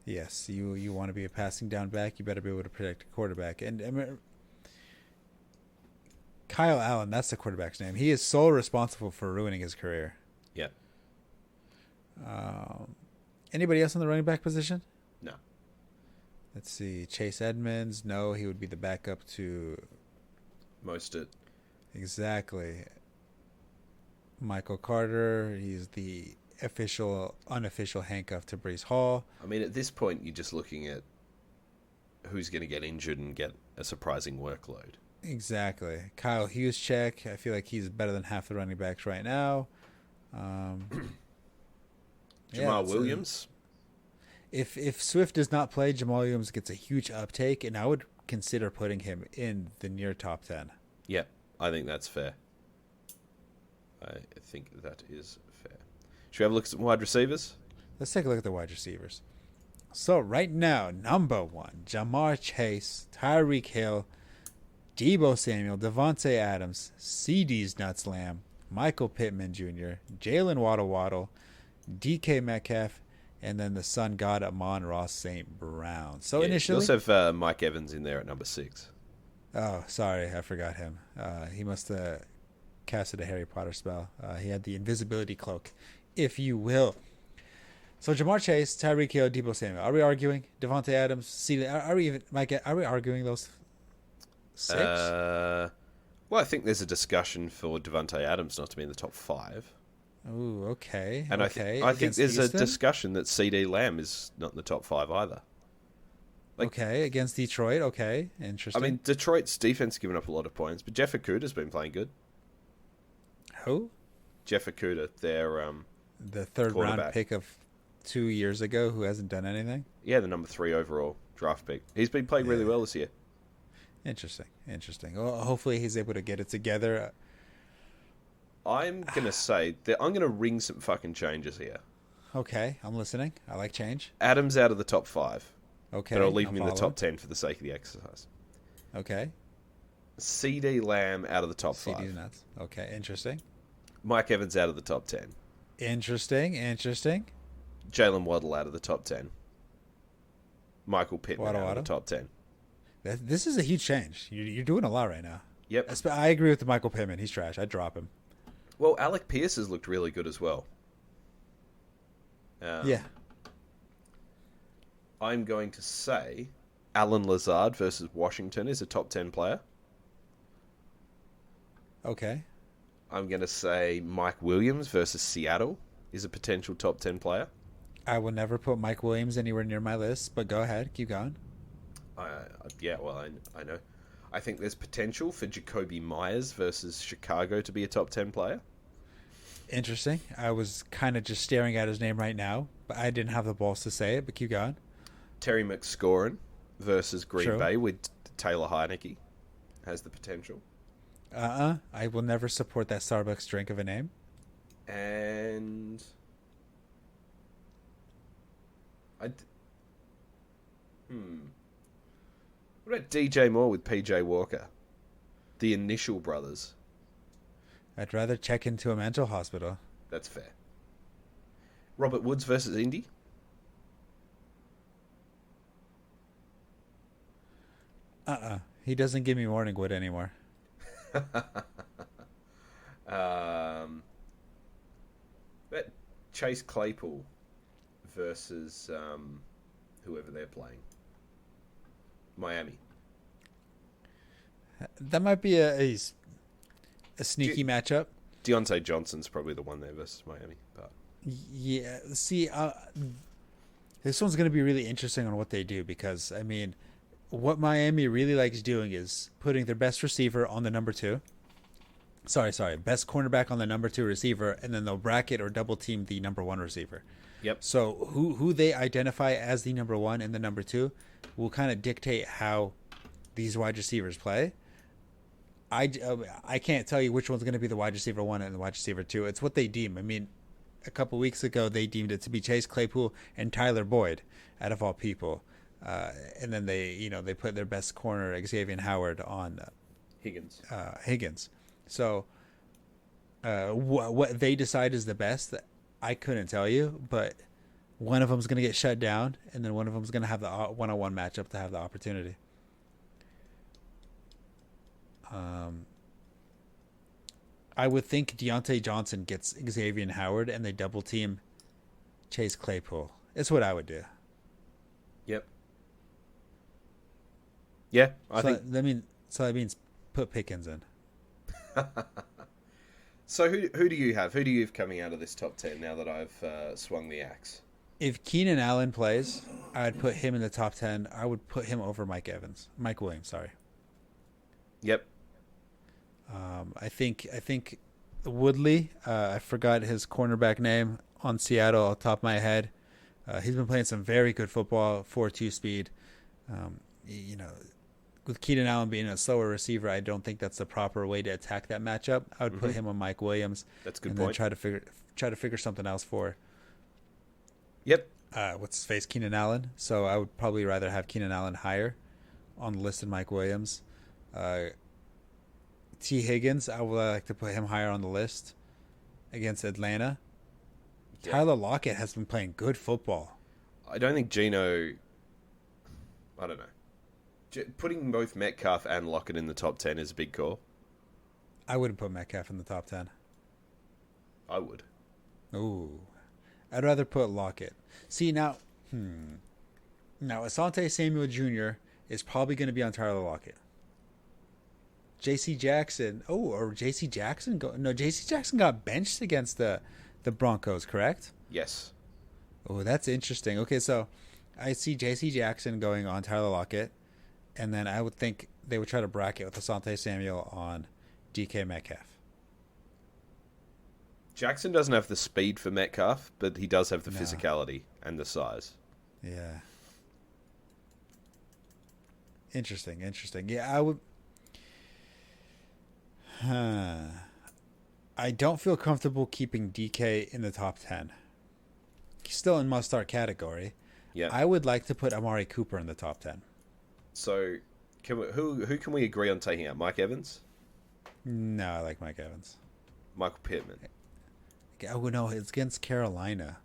Yes, you want to be a passing down back, you better be able to protect a quarterback. And I mean, Kyle Allen, that's the quarterback's name. He is solely responsible for ruining his career. Yeah. Anybody else in the running back position? No. Let's see. Chase Edmonds. No, he would be the backup to... Mostert. Exactly. Michael Carter. He's the unofficial handcuff to Breece Hall. I mean, at this point, you're just looking at who's going to get injured and get a surprising workload. Exactly. Kyle Juszczyk. I feel like he's better than half the running backs right now. Jamal Williams. If Swift does not play, Jamal Williams gets a huge uptake, and I would consider putting him in the near top 10. Yeah, I think that's fair. I think that is fair. Should we have a look at some wide receivers? Let's take a look at the wide receivers. So right now, number 1, Jamar Chase, Tyreek Hill, Deebo Samuel, Devontae Adams, CD's Nuts Lamb, Michael Pittman Jr., Jalen Waddle, DK Metcalf, and then the sun god Amon-Ra St. Brown. So initially... You also have Mike Evans in there at number 6. Oh, sorry, I forgot him. He must have casted a Harry Potter spell. He had the invisibility cloak, if you will. So Jamar Chase, Tyreek Hill, Deebo Samuel. Are we arguing? Devontae Adams, CD, are we arguing those 6? Well, I think there's a discussion for Devontae Adams not to be in the top 5. Ooh, okay. And okay. I think there's Houston? a discussion that CD Lamb is not in the top 5 either. Okay, against Detroit. Okay, interesting. I mean, Detroit's defense given up a lot of points, but Jeff Okudah's been playing good. Who? Jeff Okudah, their the third round quarterback. pick of 2 years ago, who hasn't done anything. Yeah, the number 3 overall draft pick. He's been playing really well this year. Interesting. Well, hopefully he's able to get it together. I'm gonna say that I'm gonna ring some fucking changes here. Okay, I'm listening. I like change. Adams out of the top 5. Okay, But I'll leave him in the follow. top 10 for the sake of the exercise. Okay. CD Lamb out of the top 5. CD's nuts. Okay, interesting. Mike Evans out of the top 10. Interesting. Jalen Waddle out of the top 10. Michael Pittman out Waddle. of the top 10. This is a huge change. You're doing a lot right now. Yep. I agree with the Michael Pittman. He's trash. I'd drop him. Well, Alec Pierce has looked really good as well. Yeah. I'm going to say Alan Lazard versus Washington is a top 10 player. Okay. I'm going to say Mike Williams versus Seattle. is a potential top 10 player. I will never put Mike Williams anywhere near my list, but go ahead, keep going. I know. I think there's potential for Jacoby Myers versus Chicago to be a top 10 player. Interesting. I was kind of just staring at his name right now, but I didn't have the balls to say it, but keep going. Terry McScorin versus Green True. Bay with Taylor Heineke has the potential. I will never support that Starbucks drink of a name. And what about DJ Moore with PJ Walker? The initial brothers. I'd rather check into a mental hospital. That's fair. Robert Woods versus Indy. He doesn't give me morning wood anymore. But Chase Claypool versus whoever they're playing. Miami. That might be a sneaky matchup. Deontay Johnson's probably the one there versus Miami. But Yeah, see, this one's going to be really interesting on what they do because, I mean, what Miami really likes doing is putting their best receiver on the number 2. Best cornerback on the number 2 receiver, and then they'll bracket or double team the number 1 receiver. Yep. So who they identify as the number 1 and the number 2 will kind of dictate how these wide receivers play. I can't tell you which one's going to be the wide receiver 1 and the wide receiver 2. It's what they deem. I mean, a couple weeks ago they deemed it to be Chase Claypool and Tyler Boyd, out of all people. And then they put their best corner Xavier Howard on Higgins. So what they decide is the best, I couldn't tell you, but one of them's going to get shut down, and then one of them's going to have the one-on-one matchup to have the opportunity. I would think Deontay Johnson gets Xavier Howard, and they double team Chase Claypool. It's what I would do. Yep. Yeah, I think that means put Pickens in. So who do you have? Who do you have coming out of this top 10 now that I've swung the axe? If Keenan Allen plays, I'd put him in the top 10. I would put him over Mike Williams, sorry. Yep. I think Woodley, I forgot his cornerback name on Seattle off the top of my head. He's been playing some very good football, 4.2 speed. With Keenan Allen being a slower receiver, I don't think that's the proper way to attack that matchup. I would put him on Mike Williams. That's a good and point. Then try to figure something else for. Yep. What's his face? Keenan Allen. So I would probably rather have Keenan Allen higher on the list than Mike Williams. T. Higgins, I would like to put him higher on the list against Atlanta. Yeah. Tyler Lockett has been playing good football. I don't think Geno... I don't know. Putting both Metcalf and Lockett in the top 10 is a big call. I wouldn't put Metcalf in the top 10. I would. Ooh. I'd rather put Lockett. See, now Asante Samuel Jr. is probably going to be on Tyler Lockett. J.C. Jackson. J.C. Jackson? J.C. Jackson got benched against the Broncos, correct? Yes. Oh, that's interesting. Okay, so I see J.C. Jackson going on Tyler Lockett, and then I would think they would try to bracket with Asante Samuel on DK Metcalf. Jackson doesn't have the speed for Metcalf, but he does have the physicality and the size. Yeah. Interesting. Yeah, I would... I don't feel comfortable keeping DK in the top 10. He's still in must-start category. Yeah. I would like to put Amari Cooper in the top 10. So, who can we agree on taking out? Mike Evans? No, I like Mike Evans. Michael Pittman? Oh, no, it's against Carolina.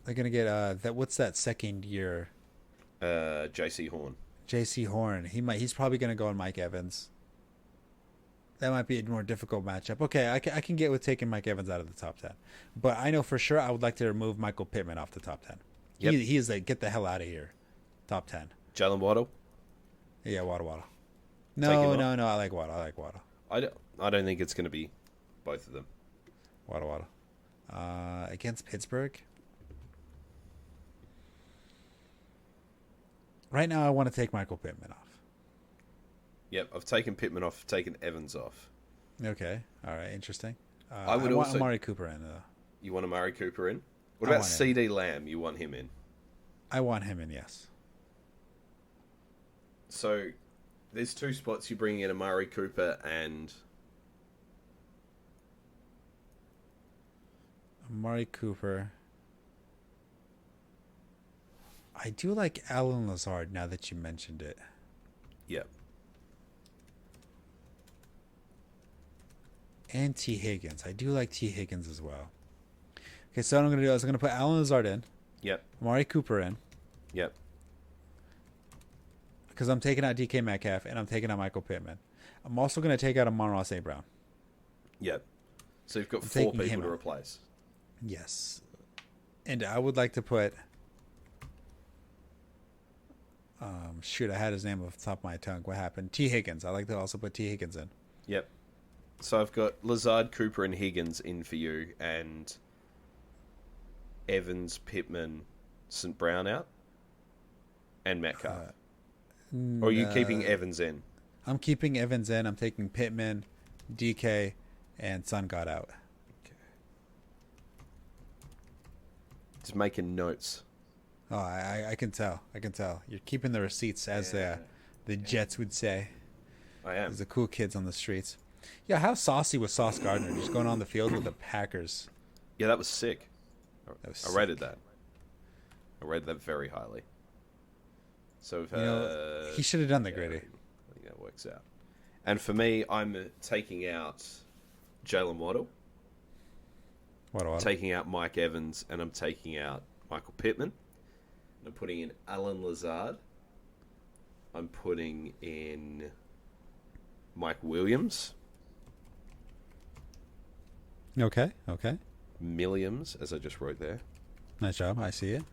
They're going to get, what's that second year? J.C. Horn. J.C. Horn. He's probably going to go on Mike Evans. That might be a more difficult matchup. Okay, I can get with taking Mike Evans out of the top 10. But I know for sure I would like to remove Michael Pittman off the top 10. Yep. He is like, get the hell out of here. Top 10. Jalen Waddle? Yeah, Waddle. No, I like Waddle. I don't think it's going to be both of them. Wada wada. Against Pittsburgh. Right now, I want to take Michael Pittman off. Yep, I've taken Pittman off, taken Evans off. Okay. All right. Interesting. I would want also... Amari Cooper in, though. You want Amari Cooper in? What I about want him. CD Lamb? You want him in? I want him in, yes. So, there's two spots you bring in Amari Cooper and... Amari Cooper. I do like Alan Lazard now that you mentioned it. Yep. And T. Higgins. I do like T. Higgins as well. Okay, so what I'm going to do is I'm going to put Alan Lazard in. Yep. Amari Cooper in. Yep. Because I'm taking out DK Metcalf and I'm taking out Michael Pittman. I'm also going to take out Amon-Ra St. Brown. Yep. So you've got I'm four taking him people to out. replace. Yes. And I would like to put... shoot, I had his name off the top of my tongue. What happened? T. Higgins. I like to also put T. Higgins in. Yep. So I've got Lazard, Cooper, and Higgins in for you, and Evans, Pittman, St. Brown out, and Metcalf. Or are you keeping Evans in? I'm keeping Evans in. I'm taking Pittman, DK, and Sun God out. Okay. Just making notes. Oh, I can tell. I can tell. You're keeping the receipts, as the Jets would say. I am. As the cool kids on the streets. Yeah, how saucy was Sauce Gardner just going on the field with the Packers? Yeah, that was sick. That was I rated that. I rated that very highly. So he should have done the gritty. I think that works out. And for me, I'm taking out Jalen Waddle, What? taking out Mike Evans, and I'm taking out Michael Pittman. And I'm putting in Alan Lazard. I'm putting in Mike Williams. Okay. Milliams, as I just wrote there. Nice job. I see it.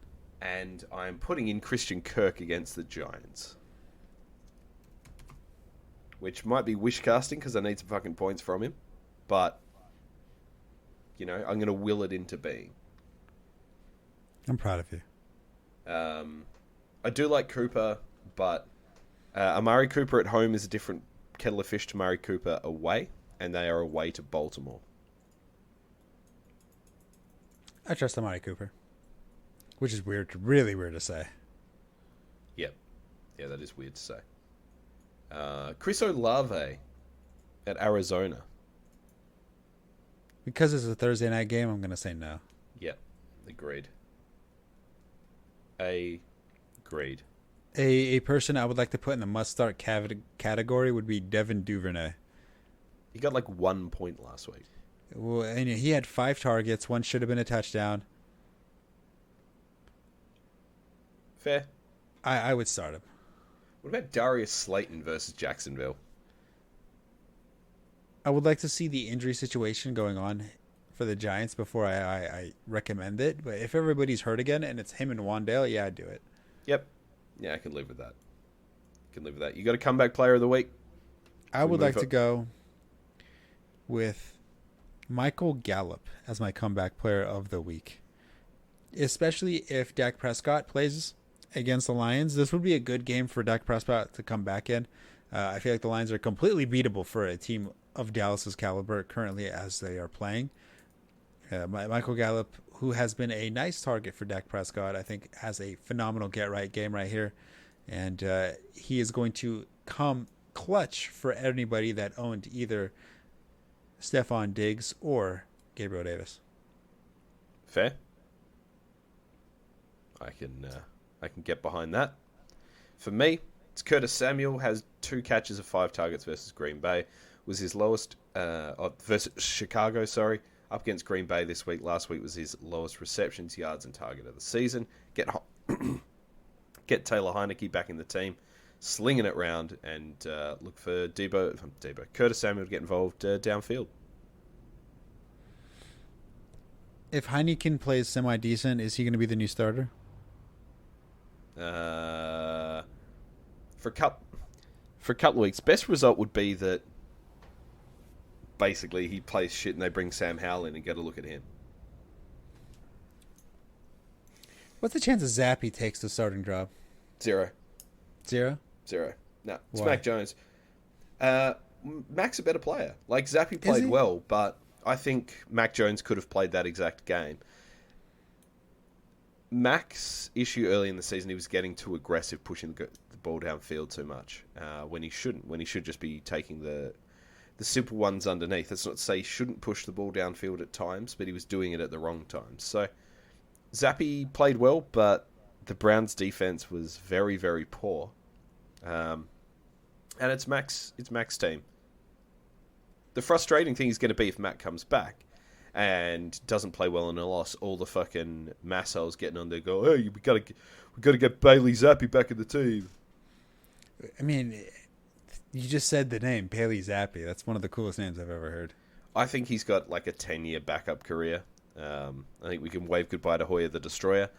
And I'm putting in Christian Kirk against the Giants. Which might be wish casting because I need some fucking points from him. But, I'm going to will it into being. I'm proud of you. I do like Cooper, but Amari Cooper at home is a different kettle of fish to Amari Cooper away, and they are away to Baltimore. I trust Amari Cooper. Which is really weird to say. Yep. Yeah, that is weird to say. Chris Olave at Arizona. Because it's a Thursday night game, I'm going to say no. Yep. Agreed. Agreed. A person I would like to put in the must-start category would be Devin Duvernay. He got like 1 point last week. Well, and he had 5 targets. One should have been a touchdown. Fair. I would start him. What about Darius Slayton versus Jacksonville? I would like to see the injury situation going on for the Giants before I recommend it. But if everybody's hurt again and it's him and Wandale, yeah, I'd do it. Yep. Yeah, I can live with that. You got a comeback player of the week? I would like to go with Michael Gallup as my comeback player of the week. Especially if Dak Prescott plays against the Lions. This would be a good game for Dak Prescott to come back in. I feel like the Lions are completely beatable for a team of Dallas's caliber currently as they are playing. Michael Gallup, who has been a nice target for Dak Prescott, I think has a phenomenal get-right game right here. And he is going to come clutch for anybody that owned either Stephon Diggs or Gabriel Davis. Fair. I can get behind that. For me, it's Curtis Samuel has 2 catches of 5 targets versus Green Bay. Was his lowest versus Chicago, up against Green Bay this week. Last week was his lowest receptions, yards, and target of the season. Get Taylor Heineke back in the team, slinging it round, and look for Curtis Samuel to get involved downfield. If Heineken plays semi-decent, is he going to be the new starter? For a couple of weeks, best result would be that basically he plays shit and they bring Sam Howell in and get a look at him. What's the chance of Zappy takes the starting job? Zero. Zero? No, it's Why? Mac Jones. Mac's a better player. Like, Zappy played he? well, but I think Mac Jones could have played that exact game. Mac's issue early in the season, he was getting too aggressive, pushing the ball downfield too much, when he shouldn't. When he should just be taking the simple ones underneath. That's not to say he shouldn't push the ball downfield at times, but he was doing it at the wrong times. So, Zappy played well, but the Browns' defense was very, very poor. And it's Mac's team. The frustrating thing is going to be if Mac comes back and doesn't play well in a loss, all the fucking massholes getting on there go, hey, we gotta get Bailey Zappi back in the team. I mean, you just said the name, Bailey Zappi. That's one of the coolest names I've ever heard. I think he's got like a 10-year backup career. I think we can wave goodbye to Hoyer the Destroyer.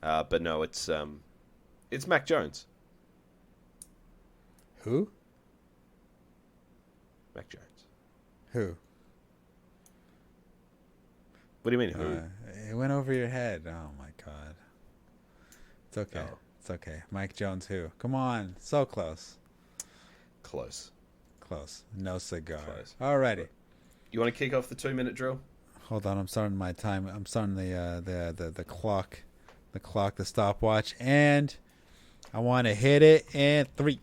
But no, it's Mac Jones. Who? Mac Jones. Who? What do you mean, who? It went over your head. Oh, my God. It's okay. Oh. It's okay. Mike Jones, who? Come on. So close. Close. No cigar. Close. Alrighty. You want to kick off the 2-minute drill? Hold on. I'm starting my time. I'm starting the clock. The stopwatch. And I want to hit it. And 3,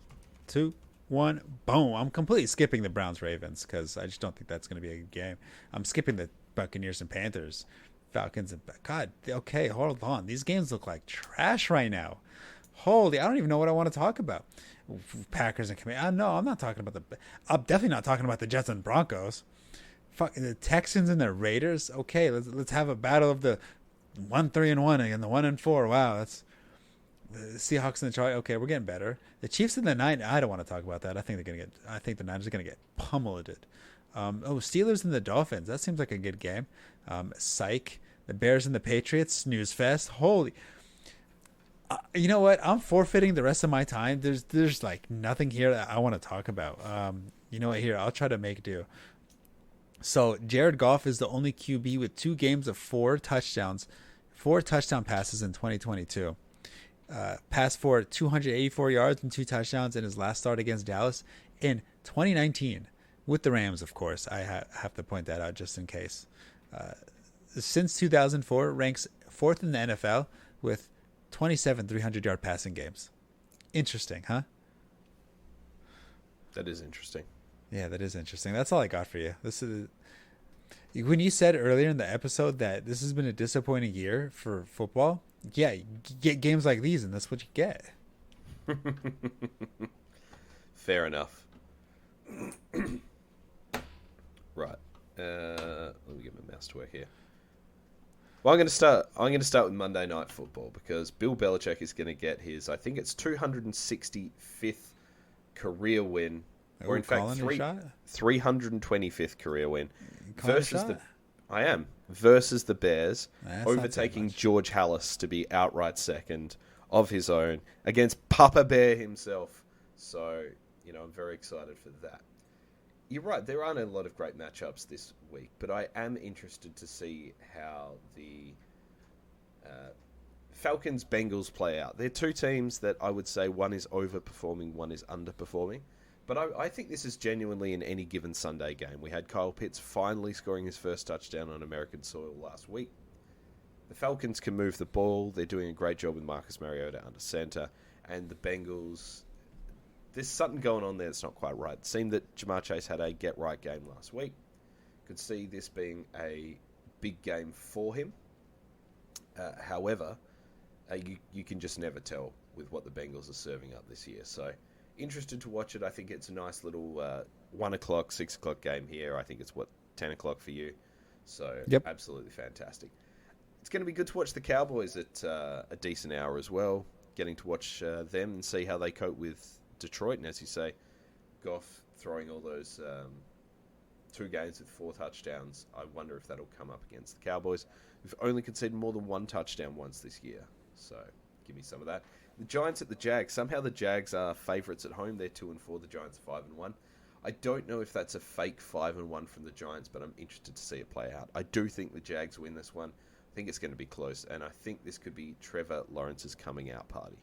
2, 1. Boom. I'm completely skipping the Browns-Ravens because I just don't think that's going to be a good game. I'm skipping the Buccaneers and Panthers. Falcons and... God, okay, hold on. These games look like trash right now. Holy, I don't even know what I want to talk about. Packers and Commanders. No, I'm not talking about I'm definitely not talking about the Jets and Broncos. Fucking the Texans and the Raiders. Okay, let's have a battle of the 1-3-1 and the 1-4. Wow, that's the Seahawks and the Chargers. Okay, we're getting better. The Chiefs and the Niners. I don't want to talk about that. I think the Niners are gonna get pummeled. Steelers and the Dolphins. That seems like a good game. Psych. The Bears and the Patriots. Snooze fest. Holy. You know what? I'm forfeiting the rest of my time. There's like nothing here that I want to talk about. You know what? Here, I'll try to make do. So Jared Goff is the only QB with 2 games of 4 touchddown passes in 2022. Passed for 284 yards and 2 touchdowns in his last start against Dallas in 2019 with the Rams, of course. I have to point that out just in case. Since 2004, ranks 4th in the NFL with 27 300-yard passing games. Interesting, huh? That is interesting. Yeah, that is interesting. That's all I got for you. This is when you said earlier in the episode that this has been a disappointing year for football. Yeah, you get games like these, and that's what you get. Fair enough. Right. Let me get my mouse to work here. Well, I'm going to start with Monday Night Football because Bill Belichick is going to get his, I think it's 265th career win, or in fact 325th career win versus the Bears, overtaking George Halas to be outright second of his own against Papa Bear himself. So, I'm very excited for that. You're right, there aren't a lot of great matchups this week, but I am interested to see how the Falcons-Bengals play out. They're 2 teams that I would say one is overperforming, one is underperforming. But I think this is genuinely in any given Sunday game. We had Kyle Pitts finally scoring his first touchdown on American soil last week. The Falcons can move the ball. They're doing a great job with Marcus Mariota under center. And the Bengals... There's something going on there that's not quite right. It seemed that Jamar Chase had a get-right game last week. Could see this being a big game for him. However, you can just never tell with what the Bengals are serving up this year. So, interested to watch it. I think it's a nice little 1 o'clock, 6 o'clock game here. I think it's, 10 o'clock for you. So, yep. Absolutely fantastic. It's going to be good to watch the Cowboys at a decent hour as well. Getting to watch them and see how they cope with Detroit, and as you say, Goff throwing all those 2 games with 4 touchdowns. I wonder if that'll come up against the Cowboys. We've only conceded more than 1 touchdown once this year, so give me some of that. The Giants at the Jags. Somehow the Jags are favourites at home. They're 2-4. The Giants are 5-1. I don't know if that's a fake 5-1 from the Giants, but I'm interested to see it play out. I do think the Jags win this one. I think it's going to be close, and I think this could be Trevor Lawrence's coming out party.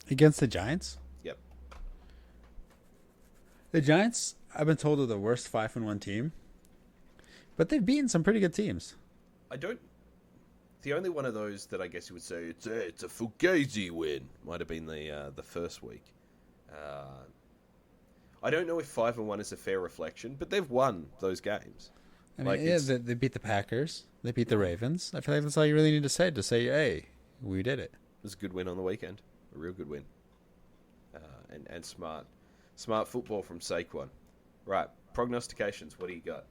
Against the Giants? Yep. The Giants, I've been told, are the worst 5-1 team, but they've beaten some pretty good teams. The only one of those that I guess you would say it's a fugazi win might have been the first week. I don't know if 5-1 is a fair reflection, but they've won those games. I mean, yeah, they beat the Packers. They beat the Ravens. I feel like that's all you really need to say. To say, hey, we did it. It was a good win on the weekend. A real good win. And smart football from Saquon. Right, prognostications. What do you got?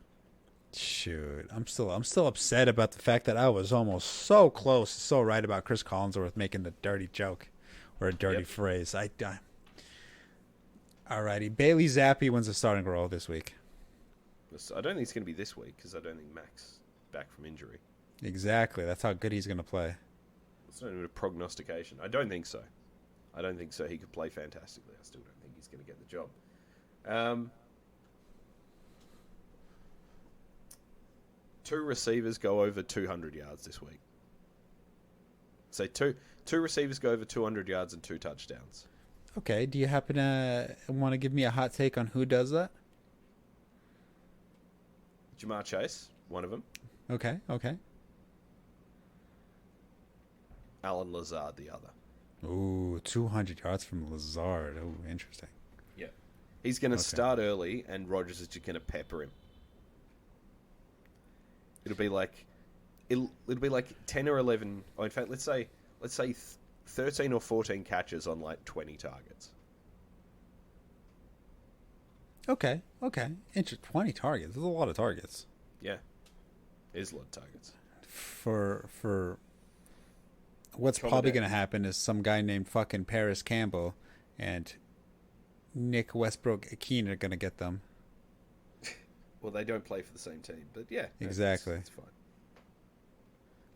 Shoot, I'm still upset about the fact that I was almost so close, so right about Chris Collinsworth making the dirty joke or a dirty phrase. Alrighty, Bailey Zappi wins the starting role this week. I don't think it's going to be this week because I don't think Mac's back from injury. Exactly, that's how good he's going to play. It's not even a prognostication. I don't think so. He could play fantastically. I still don't think he's going to get the job. Two receivers go over 200 yards this week. So two receivers go over 200 yards and 2 touchdowns. Okay, do you happen to want to give me a hot take on who does that? Jamar Chase, one of them. Okay. Alan Lazard, the other. Ooh, 200 yards from Lazard. Ooh, interesting. Yeah. He's going to start early, and Rodgers is just going to pepper him. It'll be like 10 or 11. Or in fact, let's say 13 or 14 catches on like 20 targets. Okay. 20 targets. There's a lot of targets. Yeah. It is a lot of targets. For what's probably going to happen is some guy named fucking Paris Campbell and Nick Westbrook-Akeen are going to get them. Well, they don't play for the same team, but yeah. Exactly. It's fine.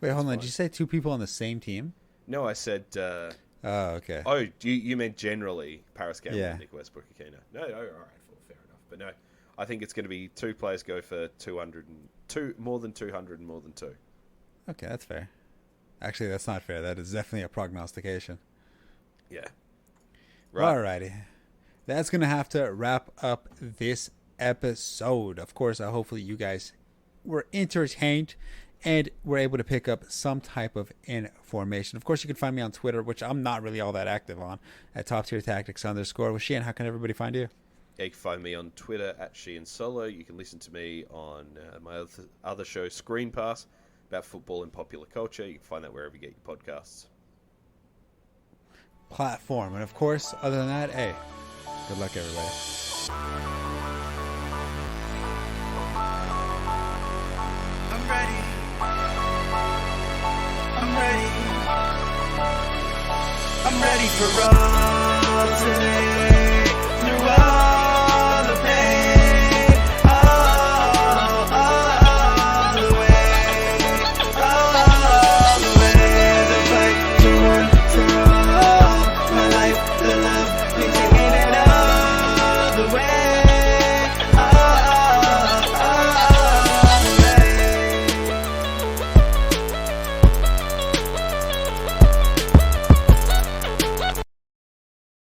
Wait, hold on. Did you say 2 people on the same team? No, I said... oh, okay. Oh, you meant generally Paris Campbell and Nick Westbrook-Akeen. No, all right, fair enough. But no, I think it's going to be 2 players go for 200 and more than 200 and more than 2. Okay, that's fair. Actually, that's not fair. That is definitely a prognostication. Yeah. Right. Alrighty. That's going to have to wrap up this episode. Of course, hopefully you guys were entertained and were able to pick up some type of information. Of course, you can find me on Twitter, which I'm not really all that active on, at @TopTierTactics_. Well, Sheehan, how can everybody find you? Yeah, you can find me on Twitter at Sheehan Solo. You can listen to me on my other show, Screen Pass, about football and popular culture. You can find that wherever you get your podcasts. Platform. And of course, other than that, hey, good luck, everybody. I'm ready. I'm ready for all today.